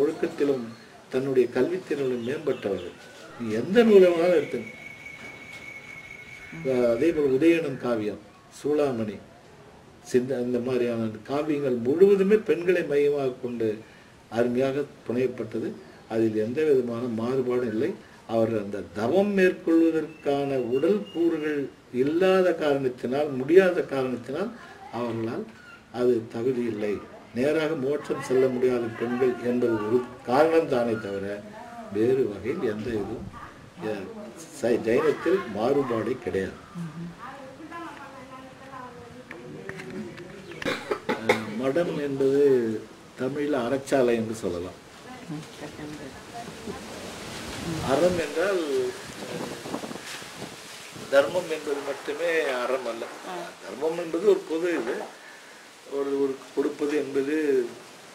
ஒழுக்கத்திலும் தன்னுடைய கல்வித்திறனிலும் மேம்பட்டவர்கள். எந்த நூலானாலும் எடுத்துங்க. அதே போல உதயணன் காவியம், சூளாமணி, இந்த மாதிரியான காவியங்கள் முழுவதுமே பெண்களை மையமாக கொண்டு அருமையாக புனையப்பட்டது. அதில் எந்த விதமான மாறுபாடும் இல்லை. அவர் அந்த தவம் மேற்கொள்வதற்கான உடல் கூறுகள் இல்லாத காரணத்தினால், முடியாத காரணத்தினால் அவர்களால் அது தகுதி இல்லை. நேராக மோட்சம் செல்ல முடியாத பெண்கள் என்பது ஒரு காரணம் தானே தவிர வேறு வகையில் எந்த இதுவும் ஜைனத்தில் மாறுபாடே கிடையாது. மடம் என்பது தமிழில் அறச்சாலை என்று சொல்லலாம். அறம் என்றால் தர்மம் என்பது மட்டுமே அறம் அல்ல. தர்மம் என்பது ஒரு பொது இது. ஒரு கொடுப்பது என்பது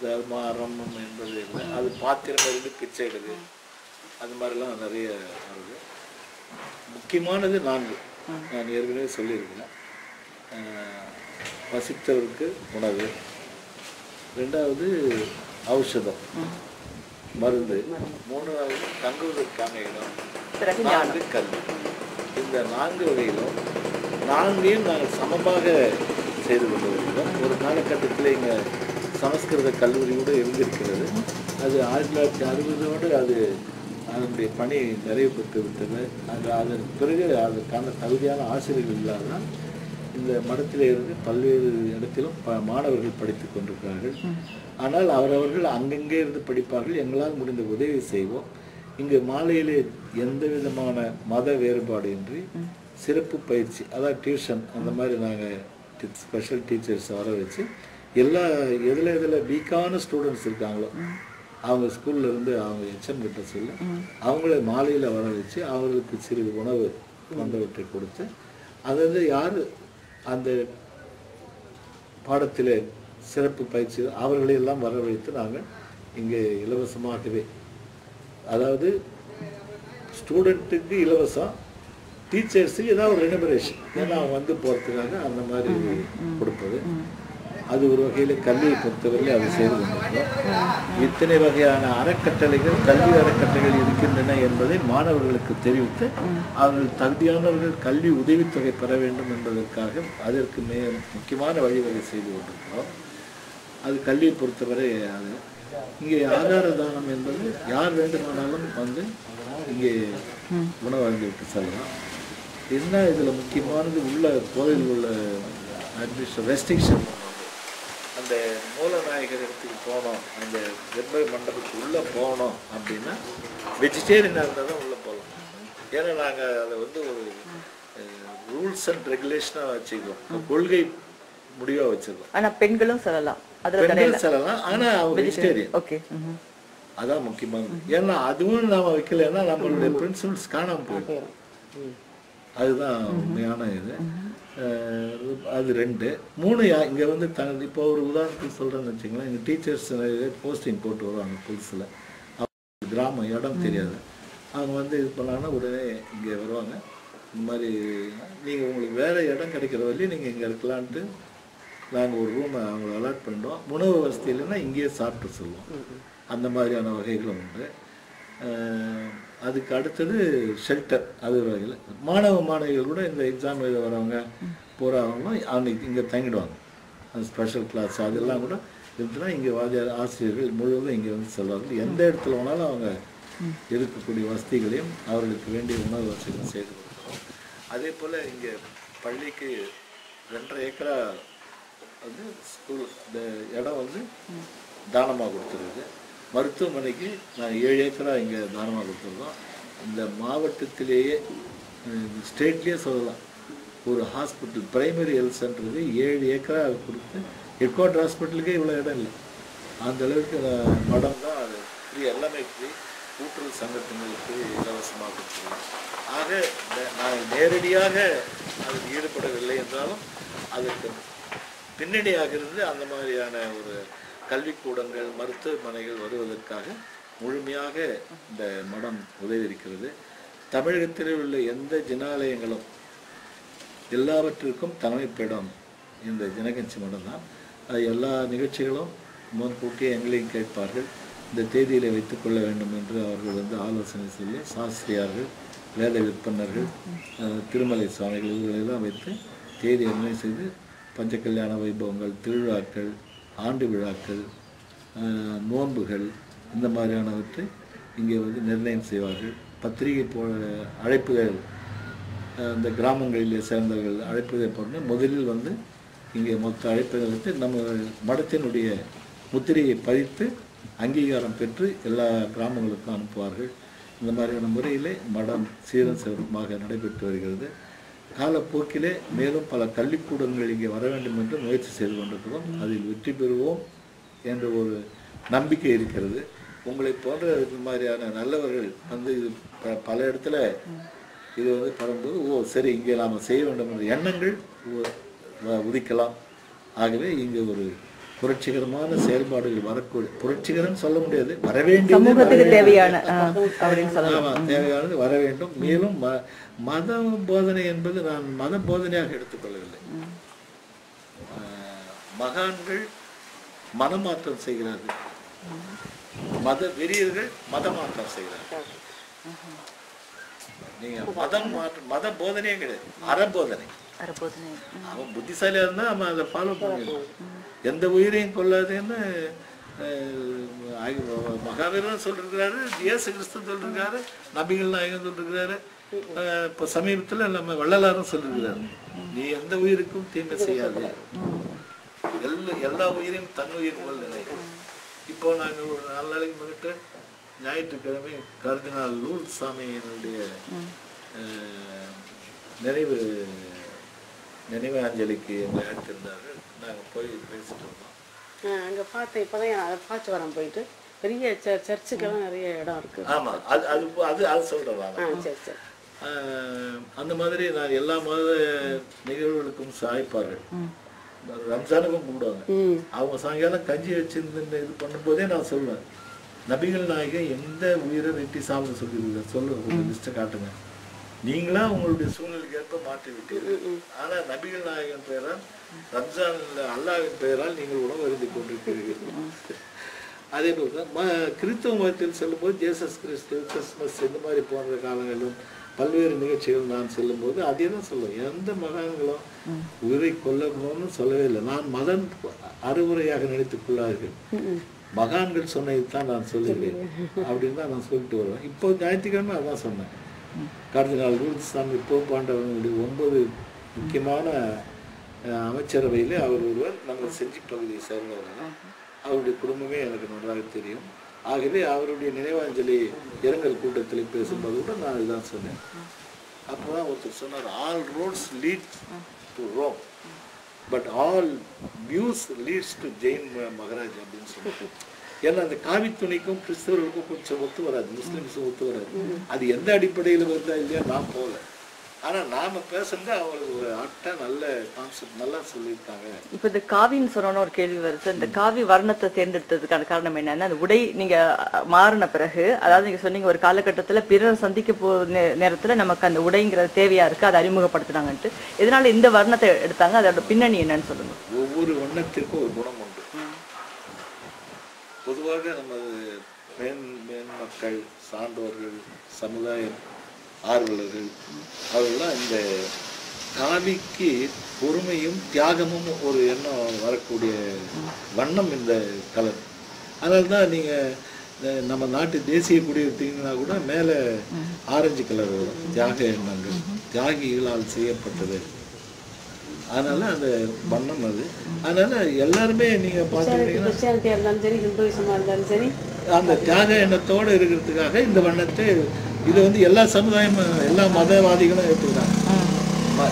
தர்ம அறமம் என்பது இல்லை. அது பாத்திரம் இருந்து பிச்சை எடுது, அது மாதிரிலாம் நிறைய வருது. முக்கியமானது 4 நான் ஏற்கனவே சொல்லியிருக்கிறேன். பசித்தவருக்கு உணவு, 2வது ஔஷதம் மருந்து, 3வது தங்குவதற்கான இடம், 4 கல்வி. இந்த 4 வகையிலும் 4ஐயும் நாங்கள் சமமாக செய்து கொண்டு வருகிறோம். ஒரு காலகட்டத்தில் இங்கே சமஸ்கிருத கல்லூரி கூட இருந்திருக்கிறது. அது 1960 அது அதனுடைய பணி நிறைவு பெற்று விட்டது. அதன் பிறகு அதுக்கான தகுதியான ஆசிரியர்கள் இல்லாததால் இந்த மடத்திலே இருந்து பல்வேறு இடத்திலும் மாணவர்கள் படித்துக் கொண்டிருக்கிறார்கள். ஆனால் அவரவர்கள் அங்கங்கே இருந்து படிப்பார்கள். எங்களால் முடிந்த உதவி செய்வோம். இங்கு மாலையிலே எந்த விதமான மத வேறுபாடு இன்றி சிறப்பு பயிற்சி, அதாவது டியூஷன், அந்த மாதிரி நாங்கள் ஸ்பெஷல் டீச்சர்ஸ் வர வச்சு எல்லா எதில் வீக்கான ஸ்டூடெண்ட்ஸ் இருக்காங்களோ அவங்க ஸ்கூல்ல இருந்து அவங்க எச்எம் கிட்ட சொல்லி அவங்கள மாலையில் வர வச்சு அவர்களுக்கு சிறிது உணவு வந்தவற்றை கொடுத்து அதாவது யார் அந்த பாடத்தில் சிறப்பு பயிற்சி அவர்களையெல்லாம் வரவழைத்து நாங்கள் இங்கே இலவசமாகவே, அதாவது ஸ்டூடெண்ட்டுக்கு இலவசம், டீச்சர்ஸுக்கு ஏதாவது ஒரு ரெனுமரேஷன், ஏன்னா அவங்க வந்து போகிறதுக்காக அந்த மாதிரி கொடுப்பது. அது ஒரு வகையில் கல்வியை பொறுத்தவரையில் அது செய்து கொண்டிருக்கிறோம். இத்தனை வகையான அறக்கட்டளைகள், கல்வி அறக்கட்டளைகள் இருக்கின்றன என்பதை மாணவர்களுக்கு தெரிவித்து அவர்கள் தகுதியானவர்கள் கல்வி உதவித்தொகை பெற வேண்டும் என்பதற்காக அதற்கு முக்கியமான வழிவகை செய்து கொண்டிருக்கிறோம். அது கல்வியை பொறுத்தவரை அது இங்கே ஆதார தானம் என்பது யார் வேண்டுமானாலும் வந்து இங்கே உணவு அருந்திவிட்டு செல்லலாம். என்ன இதில் முக்கியமானது உள்ள கோயில் உள்ள ரெஸ்ட்ரிக்ஷன், அந்த மூலநாயகர் இடத்துக்கு போனோம், அந்த கர்ப்ப மண்டபத்துக்கு உள்ளே போனோம் அப்படின்னா வெஜிடேரியனாக இருந்தால் தான் உள்ளே போகலாம். ஏன்னா நாங்கள் அதை வந்து ஒரு ரூல்ஸ் அண்ட் ரெகுலேஷனாக வச்சுக்கிறோம், கொள்கை முடிவாக வச்சுருக்கோம். ஆனால் பெண்களும் செல்லலாம், பெண்கள் செல்லலாம், ஆனால் அவங்க வெஜிடேரியன். ஓகே, அதான் முக்கியமானது. ஏன்னா அதுவும் நாம வைக்கலைன்னா நம்மளுடைய பிரின்சிபல்ஸ் காணாமல் போயிடும். அதுதான் உண்மையான இது. அது 2. 3 இங்கே வந்து இப்போ ஒரு உதாரணத்துக்கு சொல்கிறேன்னு வச்சுங்களேன், எங்கள் டீச்சர்ஸ் போஸ்டிங் போட்டு வருவாங்க புதுசில், கிராமம் இடம் தெரியாது, அவங்க வந்து இது பண்ணாங்கன்னா உடனே இங்கே வருவாங்க. இந்த மாதிரி நீங்கள் உங்களுக்கு வேறு இடம் கிடைக்கிற வரையும் நீங்கள் இங்கே இருக்கலான்ட்டு நாங்கள் ஒரு ரூமை அவங்களை அலாட் பண்ணுறோம். உணவு வசதி இல்லைன்னா இங்கேயே சாப்பிட்டு சொல்லுவோம். அந்த மாதிரியான வகைகளும் உண்டு. அதுக்கு அடுத்தது ஷெல்டர், அது ஒரு வகையில் மாணவிகள் கூட இந்த எக்ஸாம் எழுத வரவங்க போகிறவங்களும் அன்னைக்கு இங்கே தங்கிடுவாங்க. அந்த ஸ்பெஷல் கிளாஸ் அதெல்லாம் கூட இருந்துச்சுன்னா இங்கே வாத்தியார் ஆசிரியர்கள் முழுவதும் இங்கே வந்து செல்வார்கள். எந்த இடத்துல வேணாலும் அவங்க இருக்கக்கூடிய வசதிகளையும் அவர்களுக்கு வேண்டிய உணவு வசதிகளும் செய்து கொடுக்குறோம். அதே போல் இங்கே பள்ளிக்கு 2.5 ஏக்கரா வந்து ஸ்கூல் இந்த இடம் வந்து தானமாக கொடுத்துருக்குது. மருத்துவமனைக்கு நாங்கள் 7 ஏக்கரா இங்கே தானமாக கொடுத்துருக்கோம். இந்த மாவட்டத்திலேயே ஸ்டேட்லேயே சொல்லலாம், ஒரு ஹாஸ்பிட்டல் பிரைமரி ஹெல்த் சென்டருக்கு 7 ஏக்கரா கொடுத்து, ஹெட் குவார்ட்டர் ஹாஸ்பிட்டலுக்கே இவ்வளோ இடம் இல்லை. அந்த அளவுக்கு மடம் தான் அது ஃப்ரீ, எல்லாமே ஃப்ரீ. கூட்டுறவு சங்கத்தினருக்கு இலவசமாக கொடுத்துருக்கோம். ஆக நாங்கள் நேரடியாக அதில் ஈடுபடவில்லை என்றாலும் அதற்கு பின்னணியாக இருந்து அந்த மாதிரியான ஒரு கல்விக்கூடங்கள் மருத்துவமனைகள் வருவதற்காக முழுமையாக இந்த மடம் உதவி இருக்கிறது. தமிழகத்தில் உள்ள எந்த ஜினாலயங்களும் எல்லாவற்றிற்கும் தலைமைப்பிடம் இந்த ஜனகஞ்சி மடம் தான். அது எல்லா நிகழ்ச்சிகளும் முன்கூட்டியே எங்களையும் கேட்பார்கள். இந்த தேதியில் வைத்துக்கொள்ள வேண்டும் என்று அவர்கள் வந்து ஆலோசனை சொல்லி சாஸ்திரியார்கள், வேத விற்பனர்கள், திருமலை சுவாமிகள் இவர்களெல்லாம் வைத்து தேதி நிர்ணயம் செய்து பஞ்சகல்யாண வைபவங்கள், திருவிழாக்கள், ஆண்டு விழாக்கள், நோன்புகள் இந்த மாதிரியானவற்றை இங்கே வந்து நிர்ணயம் செய்வார்கள். பத்திரிகை அழைப்புகள் இந்த கிராமங்களிலே சேர்ந்தவர்கள் அழைப்புகளை போட்டு முதலில் வந்து இங்கே மொத்த அழைப்புகள் வைத்து நம்ம மடத்தினுடைய முத்திரையை பதித்து அங்கீகாரம் பெற்று எல்லா கிராமங்களுக்கும் அனுப்புவார்கள். இந்த மாதிரியான முறையிலே மடம் சீரும் சிறப்புமாக நடைபெற்று வருகிறது. காலப்போக்கிலே மேலும் பல கல்விக்கூடங்கள் இங்கே வர வேண்டும் என்று முயற்சி செய்து கொண்டிருக்கிறோம். அதில் வெற்றி பெறுவோம் என்ற ஒரு நம்பிக்கை இருக்கிறது. உங்களை போன்ற இது மாதிரியான நல்லவர்கள் வந்து இது பல இடத்துல இது வந்து படும்போது சரி இங்கே நாம் செய்ய வேண்டும் என்ற எண்ணங்கள் உதிக்கலாம். ஆகவே இங்கே ஒரு புரட்சிகரமான செயல்பாடுகள் வரக்கூடிய, புரட்சிகரம் சொல்ல முடியாது, வரவேண்டியது தேவையானது வர வேண்டும். மேலும் மத போதனை என்பது நான் மத போதனையாக எடுத்துக்கொள்ளவில்லை. மகான்கள் மனமாற்றம் செய்கிறார்கள், மத வெறியர்கள் மதமாற்றம் செய்கிறார்கள். நீங்க மத போதனையே கிடையாது, அறபோதனை. அவன் புத்திசாலியா இருந்தா அவன் அதை ஃபாலோ பண்ணிடுவான். எந்த உயிரையும் கொள்ளாதேன்னு மகாவீரன் சொல்லிருக்கிறாரு, இயேசு கிறிஸ்து சொல்லிருக்காரு, நபிகள் நாயகன் சொல்லிருக்கிறாரு, இப்போ சமீபத்துல நம்ம வள்ளலாரும் சொல்லிருக்கிறாரு, நீ எந்த உயிருக்கும் தீமை செய்யாது, எல்லா உயிரையும் தன் உயிர் போல் நினை. இப்போ நாங்கள் ஒரு 4 நாளைக்கு முன்னிட்டு ஞாயிற்றுக்கிழமை கர்தினால் லூல் சாமியினுடைய நினைவு அஞ்சலிக்கு எங்களை அழைத்திருந்தார்கள். நாங்கள் போய் பேசிட்டு இருந்தோம். அங்கே பார்த்தேன், இப்போதான் அதை பார்த்து வரேன். போயிட்டு பெரிய சர்ச்சுக்கெல்லாம் நிறைய இடம் இருக்கு. ஆமாம், அது சொல்கிறேன். சரி சரி. அந்த மாதிரி நான் எல்லா மத நிகழ்வுகளுக்கும் சாய்ப்பார்கள். ரம்ஜானுக்கும் கும்பிடுவாங்க. அவங்க சாயங்காலம் கஞ்சி வச்சிருந்து இது பண்ணும்போதே நான் சொல்லுவேன், நபிகள் நாயகன் எந்த உயிரை வெட்டி சாப்பிட சொல்லியிருக்காரு சொல்லுங்க, லிஸ்ட்டை காட்டுங்க. நீங்களா உங்களுடைய சூழ்நிலைக்கு ஏற்ப மாற்றி விட்டீர்கள். ஆனால் நபிகள் நாயகன் பெயரால், ரம்ஜான் அல்லாவின் பெயரால் நீங்கள் உணவு அருந்தி கொண்டிருக்கிறீர்கள். அதே போல் தான் கிறிஸ்தவ மதத்தில் செல்லும்போது ஜேசஸ் கிறிஸ்து, கிறிஸ்மஸ் இந்த மாதிரி போன்ற காலங்களிலும் பல்வேறு நிகழ்ச்சிகள் நான் செல்லும்போது அதே தான் சொல்லுவேன். எந்த மகான்களும் உயிரை கொல்லணும்னு சொல்லவே இல்லை. நான் மதம் அறுவுரையாக நினைத்துக் கொள்ளார்கள். மகான்கள் சொன்னது தான் நான் சொல்லுகிறேன் அப்படின்னு தான் நான் சொல்லிட்டு வருவேன். இப்போ ஞாயிற்றுக்கிழமை அதான் சொன்னேன். கார்டினல் ரூல்ஸ்தாமி போப்பாண்டவர்களுடைய 9 முக்கியமான அமைச்சரவையில் அவர் ஒருவர் நம்ம செஞ்சி பகுதியை சேர்ந்தவர்கள். அவருடைய குடும்பமே எனக்கு நன்றாக தெரியும். ஆகவே அவருடைய நினைவாஞ்சலி இரங்கல் கூட்டத்தில் பேசும்போது கூட நான் இதுதான் சொன்னேன். அப்போ தான் ஒருத்தர் சொன்னார், all roads lead to Rome but all views leads to Jain Maharaj அப்படின்னு சொல்லிட்டு. ஏன்னா அந்த காவி துணிக்கும் கிறிஸ்தவர்களுக்கும் கொஞ்சம் ஒத்து வராது, முஸ்லிம்ஸும் ஒத்து வராது. அது எந்த அடிப்படையில் வருதா இல்லையா நான் போகல. ஆனால் நாம் பேசுறது அவங்களுக்கு ஒரு நல்ல கான்செப்ட் நல்லா சொல்லியிருக்காங்க. இப்போ இந்த காவின்னு சொன்னோன்னு ஒரு கேள்வி வருது. இந்த காவி வர்ணத்தை தேர்ந்தெடுத்ததுக்கான காரணம் என்னன்னா, அந்த உடை நீங்க மாறின பிறகு, அதாவது நீங்க சொன்னீங்க ஒரு காலகட்டத்தில் பிறர் சந்திக்க நேரத்துல நமக்கு அந்த உடைங்கிறது தேவையா இருக்கு, அதை அறிமுகப்படுத்துனாங்கன்ட்டு. இதனால இந்த வர்ணத்தை எடுத்தாங்க, அதோட பின்னணி என்னன்னு சொல்லுங்க. ஒவ்வொரு வண்ணத்திற்கும் ஒரு குணம் உண்டு. பொதுவாக நமது மேன்மக்கள், சான்றோர்கள், சமுதாய ஆர்வலர்கள் அவர்கள்லாம் இந்த காவிக்கு பொறுமையும் தியாகமும் ஒரு எண்ணம் வரக்கூடிய வண்ணம் இந்த கலர். அதனால தான் நீங்கள் நம்ம நாட்டு தேசிய கொடி எடுத்தீங்கன்னா கூட மேலே ஆரஞ்சு கலர் வரும். தியாக எண்ணங்கள், தியாகிகளால் செய்யப்பட்டது. அதனால அந்த வண்ணம் அது. அதனால எல்லாருமே நீங்க பார்த்துக்கிட்டீங்கன்னா அந்த தியாக எண்ணத்தோடு இருக்கிறதுக்காக இந்த வண்ணத்தை இது எல்லா சமுதாயமும் எல்லா மதவாதிகளும் எடுத்துக்கிறாங்க.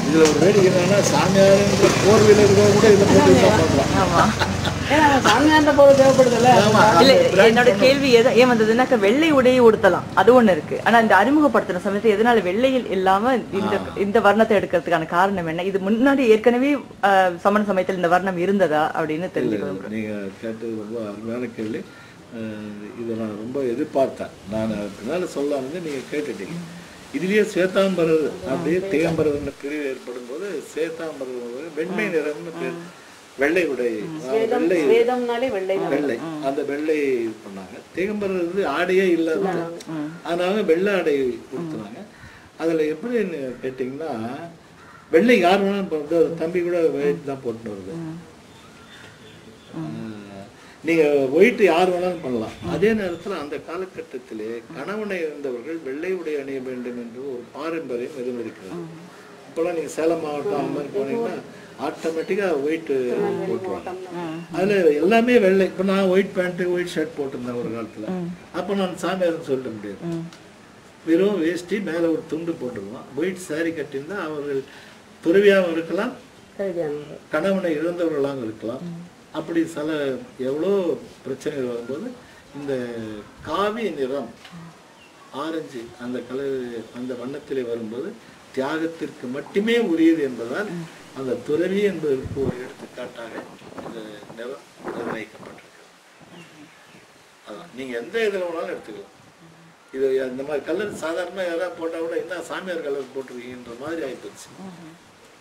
இதுல ஒரு வேடிக்கை என்னன்னா, சாமியாருன்ற போர்வையில் இருக்கிறவங்க கூட இதை போட்டு பண்ணலாம். என்னோட கேள்வி ஏன் வந்ததுன்னாக்க, வெள்ளை உடையை உடுத்தலாம், அது ஒண்ணு இருக்கு. ஆனா இந்த அறிமுகப்படுத்தின சமயத்தை எதனால வெள்ளையில் இல்லாம இந்த வர்ணத்தை எடுக்கிறதுக்கான காரணம் என்ன? இது முன்னாடி ஏற்கனவே சமண சமயத்தில் இந்த வர்ணம் இருந்ததா அப்படின்னு தெரிஞ்சுக்கணும். நீங்க கேட்டது ரொம்ப அருமையான கேள்வி. இதை நான் ரொம்ப எதிர்பார்த்தேன். நான் அதனால சொல்லாம நீங்க கேட்டுட்டீங்க. இதுலயே சேத்தாம்பரர் அப்படியே திகம்பரர்னு பிரிவு ஏற்படும் போது சேத்தாம்பரர் வெண்மை நிறம்னு பேர், வெள்ளை உடை, வெள்ளை அந்த வெள்ளை பண்ணாங்க. திகம்பரர் ஆடையே இல்லாத, அதனால வெள்ளை ஆடை கொடுத்துனாங்க. அதுல எப்படின்னு கேட்டீங்கன்னா, வெள்ளை யார் வேணாலும் தம்பி கூட ஒயிட் தான் போட்டு வருது. நீங்க ஒயிட் யார் வேணாலும் பண்ணலாம். அதே நேரத்தில் அந்த காலகட்டத்திலே கணவனை இருந்தவர்கள் வெள்ளை உடை அணிய வேண்டும் என்று ஒரு பாரம்பரியம் இருந்திருக்கிறது. இப்போலாம் நீங்க சேலம் மாவட்டம் அந்த மாதிரி போனீங்கன்னா ஆட்டோமேட்டிக்கா ஒயிட் போட்டுருவாங்க. அதுல எல்லாமே வெள்ளை. இப்போ நான் ஒயிட் பேண்ட் ஒயிட் ஷர்ட் போட்டிருந்தேன் ஒரு காலத்துல. அப்போ நான் சாமியார்னு சொல்ல முடியாது. வெறும் வேஷ்டி மேல ஒரு துண்டு போட்டுருவோம். ஒயிட் சாரி கட்டியிருந்தா அவர்கள் துறவியாகவும் இருக்கலாம், கணவனை இழந்தவர்களாகவும் இருக்கலாம். அப்படி சில எவ்வளோ பிரச்சனைகள் வரும்போது இந்த காவி நிறம் ஆரஞ்சு அந்த கலர் அந்த வண்ணத்திலே வரும்போது தியாகத்திற்கு மட்டுமே உரியது என்பதால் அந்த துறவி என்பதற்கு ஒரு எடுத்துக்காட்டாக இந்த நிறம் நிர்ணயிக்கப்பட்டிருக்கு. அதான் நீங்க எந்த இதில் வேணாலும் எடுத்துக்கலாம். இது இந்த மாதிரி கலர் சாதாரணமாக யாராவது போட்டால் கூட என்ன சாமியார் கலர் போட்டிருக்கீங்கன்ற மாதிரி ஆகிப்போச்சு.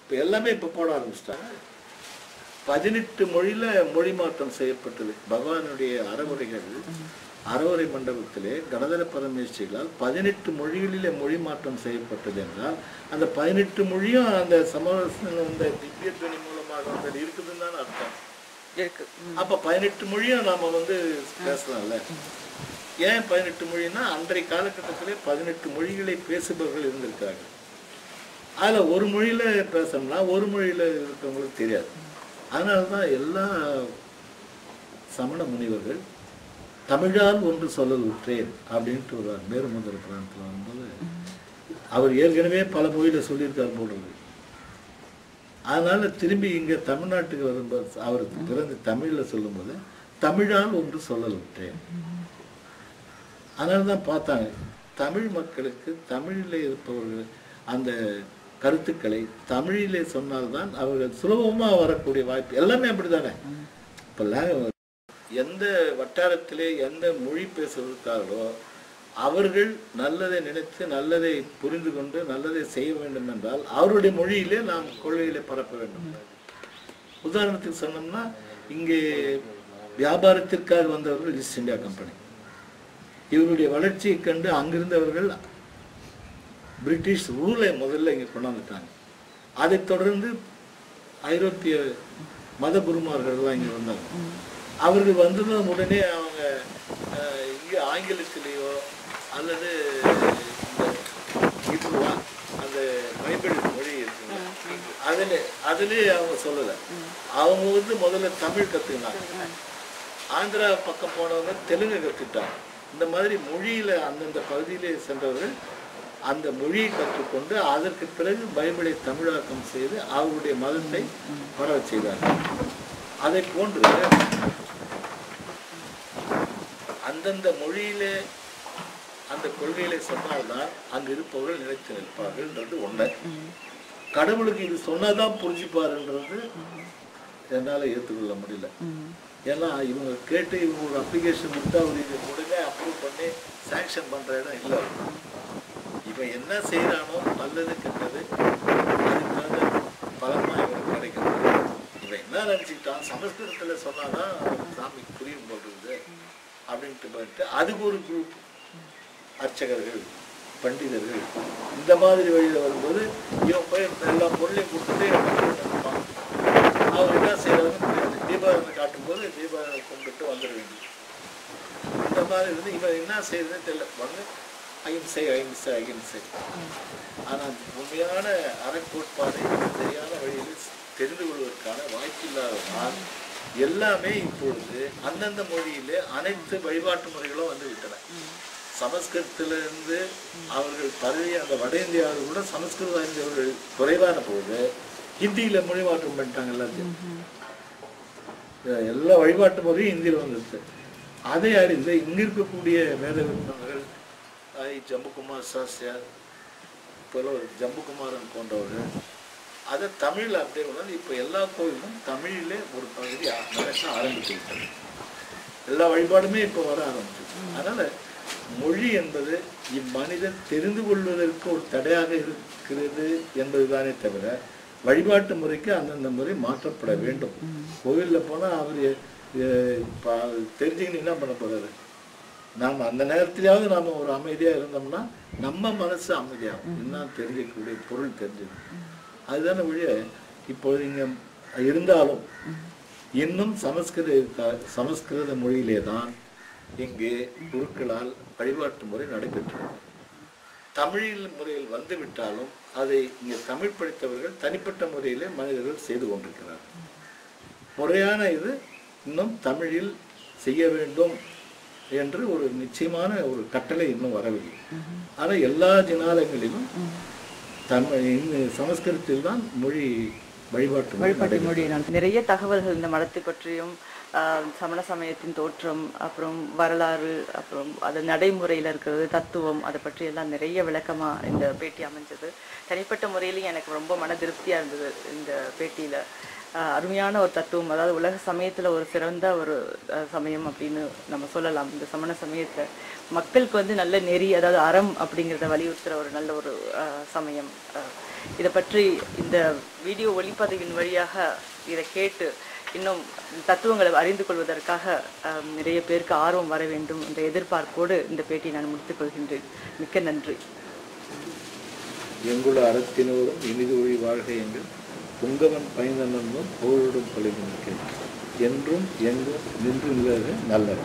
இப்போ எல்லாமே இப்போ போட ஆரம்பிச்சிட்டாங்க. 18 மொழியில மொழி மாற்றம் செய்யப்பட்டது. பகவானுடைய அறவுரைகள் அறவுரை மண்டபத்திலே கணதர பரமேஸ்வரிகளால் 18 மொழிகளிலே மொழி மாற்றம் செய்யப்பட்டது என்றால் அந்த 18 மொழியும் அந்த சமரசம் அந்த திவ்ய துணி மூலமாக வந்து இருக்குதுன்னு தான் அர்த்தம். அப்ப 18 மொழியும் நாம பேசலாம்ல. ஏன் 18 மொழின்னா அன்றைய காலகட்டத்திலே 18 மொழிகளை பேசுபவர்கள் இருந்திருக்காங்க. அதுல ஒரு மொழியில பேசணும்னா ஒரு மொழியில இருக்கவங்களுக்கு தெரியாது. அதனால்தான் எல்லா சமண முனிவர்கள் தமிழால் ஒன்று சொல்லல் உற்றேன் அப்படின்ட்டு ஒரு மேருமுதல் புராணத்தில் வரும்போது அவர் ஏற்கனவே பல மொழியில சொல்லியிருக்கார் போடுறது. அதனால திரும்பி இங்க தமிழ்நாட்டுக்கு வரும்போது அவர் பிறந்து தமிழ்ல சொல்லும்போது தமிழால் ஒன்று சொல்லல் உற்றேன். அதனாலதான் பார்த்தாங்க தமிழ் மக்களுக்கு தமிழிலே இருப்பவர்கள் அந்த கருத்துக்களை தமிழிலே சொன்னால்தான் அவர்கள் சுலபமா வரக்கூடிய வாய்ப்பு. எல்லாமே அப்படித்தானே. இப்ப எந்த வட்டாரத்திலே எந்த மொழி பேசுவதற்காகவோ அவர்கள் நல்லதை நினைத்து நல்லதை புரிந்து கொண்டு நல்லதை செய்ய வேண்டும் என்றால் அவருடைய மொழியிலே நாம் கொள்கையிலே பரப்ப வேண்டும். உதாரணத்துக்கு சொன்னோம்னா இங்கே வியாபாரத்திற்காக வந்தவர்கள் ஈஸ்ட் இந்தியா கம்பெனி. இவருடைய வளர்ச்சியை கண்டு அங்கிருந்தவர்கள் பிரிட்டிஷ் ரூலை முதல்ல இங்கே கொண்டாந்துட்டாங்க. அதை தொடர்ந்து ஐரோப்பிய மத குருமார்கள்லாம் இங்கே வந்தாங்க. அவர்கள் வந்ததும் உடனே அவங்க இங்கே ஆங்கிலத்திலேயோ அல்லது இந்த அந்த பைபிள் மொழி இருக்குங்க அதுலேயே அவங்க சொல்லலை. அவங்க வந்து முதல்ல தமிழ் கற்றுக்கினாங்க. ஆந்திரா பக்கம் போனவங்க தெலுங்கு கற்றுக்கிட்டாங்க. இந்த மாதிரி மொழியில் அந்தந்த பகுதியிலே சென்றவர்கள் அந்த மொழியை கற்றுக்கொண்டு அதற்கு பிறகு பைபிளை தமிழாக்கம் செய்து அவருடைய மதத்தை பரவ செய்தார்கள். அதை போன்று அந்தந்த மொழியிலே அந்த கொள்கையிலே சொன்னால்தான் அங்கு இருப்பவர்கள் நிலைத்து நிற்பார்கள்ன்றது ஒண்ணு. கடவுளுக்கு இது சொன்னாதான் புரிஞ்சுப்பாருன்றது என்னால் ஏற்றுக்கொள்ள முடியல. ஏன்னா இவங்க கேட்டு இவங்க ஒரு அப்ளிகேஷன் கொடுத்தா அவர் இதை உடனே அப்ரூவ் பண்ணி சாங்ஷன் பண்ணுற இடம் இல்லை. இவன் என்ன செய்கிறானோ நல்லது கெட்டது அதுக்காக பலமாக இவனுக்கு கிடைக்கிறது. இவன் என்ன நினச்சிக்கிட்டான், சமஸ்கிருதத்தில் சொன்னாதான் சாமிக்கு புரியும் போடுறது அப்படின்ட்டு பார்த்து அதுக்கு ஒரு குரூப் அர்ச்சகர்கள் பண்டிதர்கள் இந்த மாதிரி வழியில் வரும்போது இவன் போய் எல்லா பொருளையும் கொடுத்துட்டு நினைப்பான். அவர் என்ன செய்யறாருன்னு தெரியாது. தீபாவளி காட்டும்போது தீபாவளி கும்பிட்டு வந்துட வேண்டியது. இந்த மாதிரி இருந்து இவன் என்ன செய்யறதுன்னு தெரியல. வந்து அகிம்சை அகிம்சை அகிம்சை. ஆனால் உண்மையான அறக்கோட்பாடு சரியான வழியில் தெரிந்து கொள்வதற்கான வாய்ப்பில்லாததால் எல்லாமே இப்பொழுது அந்தந்த மொழியிலே அனைத்து வழிபாட்டு முறைகளும் வந்து விட்டன. சமஸ்கிருதத்திலிருந்து அவர்கள் பரவி அந்த வட இந்தியாவில் கூட சமஸ்கிருதம் அறிந்தவர்கள் குறைவான போது ஹிந்தியில மொழி மாற்றம் பண்ணிட்டாங்க. எல்லாத்தையும் எல்லா வழிபாட்டு முறையும் ஹிந்தியில் வந்துருச்சு. அதை அறிந்து இங்க இருக்கக்கூடிய வேத விற்பனர்கள் ஜம்புகுமார் சாஸ்திரியார் போல ஜம்புகுமாரன் போன்றவர்கள் அதை தமிழில் அப்படியே கொண்டாந்து இப்போ எல்லா கோயிலும் தமிழிலே ஒரு பகுதி நடக்க ஆரம்பிச்சுக்கிட்டாங்க. எல்லா வழிபாடுமே இப்போ வர ஆரம்பிச்சு. அதனால மொழி என்பது இம்மனிதன் தெரிந்து கொள்வதற்கு ஒரு தடையாக இருக்கிறது என்பதுதானே தவிர வழிபாட்டு முறைக்கு அந்தந்த முறை மாற்றப்பட வேண்டும். கோவிலில் போனால் அவர் தெரிஞ்சுக்கின்னு என்ன பண்ண போறாரு? நாம் அந்த நேரத்திலாவது நாம் ஒரு அமைதியாக இருந்தோம்னா நம்ம மனசு அமைதியாகும். என்ன தெரிஞ்சிக்கக்கூடிய பொருள் தெரிஞ்சது அதுதானே வழிய. இப்பொழுது இங்கே இருந்தாலும் இன்னும் சமஸ்கிருத மொழியிலே தான் இங்கே குருக்களால் வழிபாட்டு முறை நடைபெற்றது. தமிழில் முறையில் வந்துவிட்டாலும் அதை இங்கே தமிழ் படித்தவர்கள் தனிப்பட்ட முறையிலே மனிதர்கள் செய்து கொண்டிருக்கிறார்கள். முறையான இது இன்னும் தமிழில் செய்ய வேண்டும் என்று ஒரு நிச்சயமான ஒரு கட்டளை இன்னும் வரவில்லை. ஆனால் எல்லா ஜனாலயங்களிலும் சமஸ்கிருதத்தில் தான் மொழி வழிபாட்டு மொழி. நிறைய தகவல்கள் இந்த மடத்தை பற்றியும் சமண சமயத்தின் தோற்றம், அப்புறம் வரலாறு, அப்புறம் அது நடைமுறையில் இருக்கிறது, தத்துவம், அதை பற்றி எல்லாம் நிறைய விளக்கமாக இந்த பேட்டி அமைஞ்சது. தனிப்பட்ட முறையிலையும் எனக்கு ரொம்ப மன திருப்தியாக இருந்தது இந்த பேட்டியில். அருமையான ஒரு தத்துவம், அதாவது உலக சமயத்தில் ஒரு சிறந்த ஒரு சமயம் அப்படின்னு நம்ம சொல்லலாம். இந்த சமண சமயத்தில் மக்களுக்கு வந்து நல்ல நெறி, அதாவது அறம் அப்படிங்கிறத வலியுறுத்துகிற ஒரு நல்ல ஒரு சமயம். இதை பற்றி இந்த வீடியோ ஒளிப்பதிவின் வழியாக இதை கேட்டு இன்னும் தத்துவங்களை அறிந்து கொள்வதற்காக நிறைய பேருக்கு ஆர்வம் வர வேண்டும் என்ற எதிர்பார்ப்போடு இந்த பேட்டியை நான் முடித்துக் கொள்கின்றேன். மிக்க நன்றி. எங்குள்ள அறத்தினோரும் இனிது ஒளி வாழ்க எங்கள் புங்கவன் பயனனும் போரிடும் பழகி என்றும் எங்கும் நின்று நல்லது.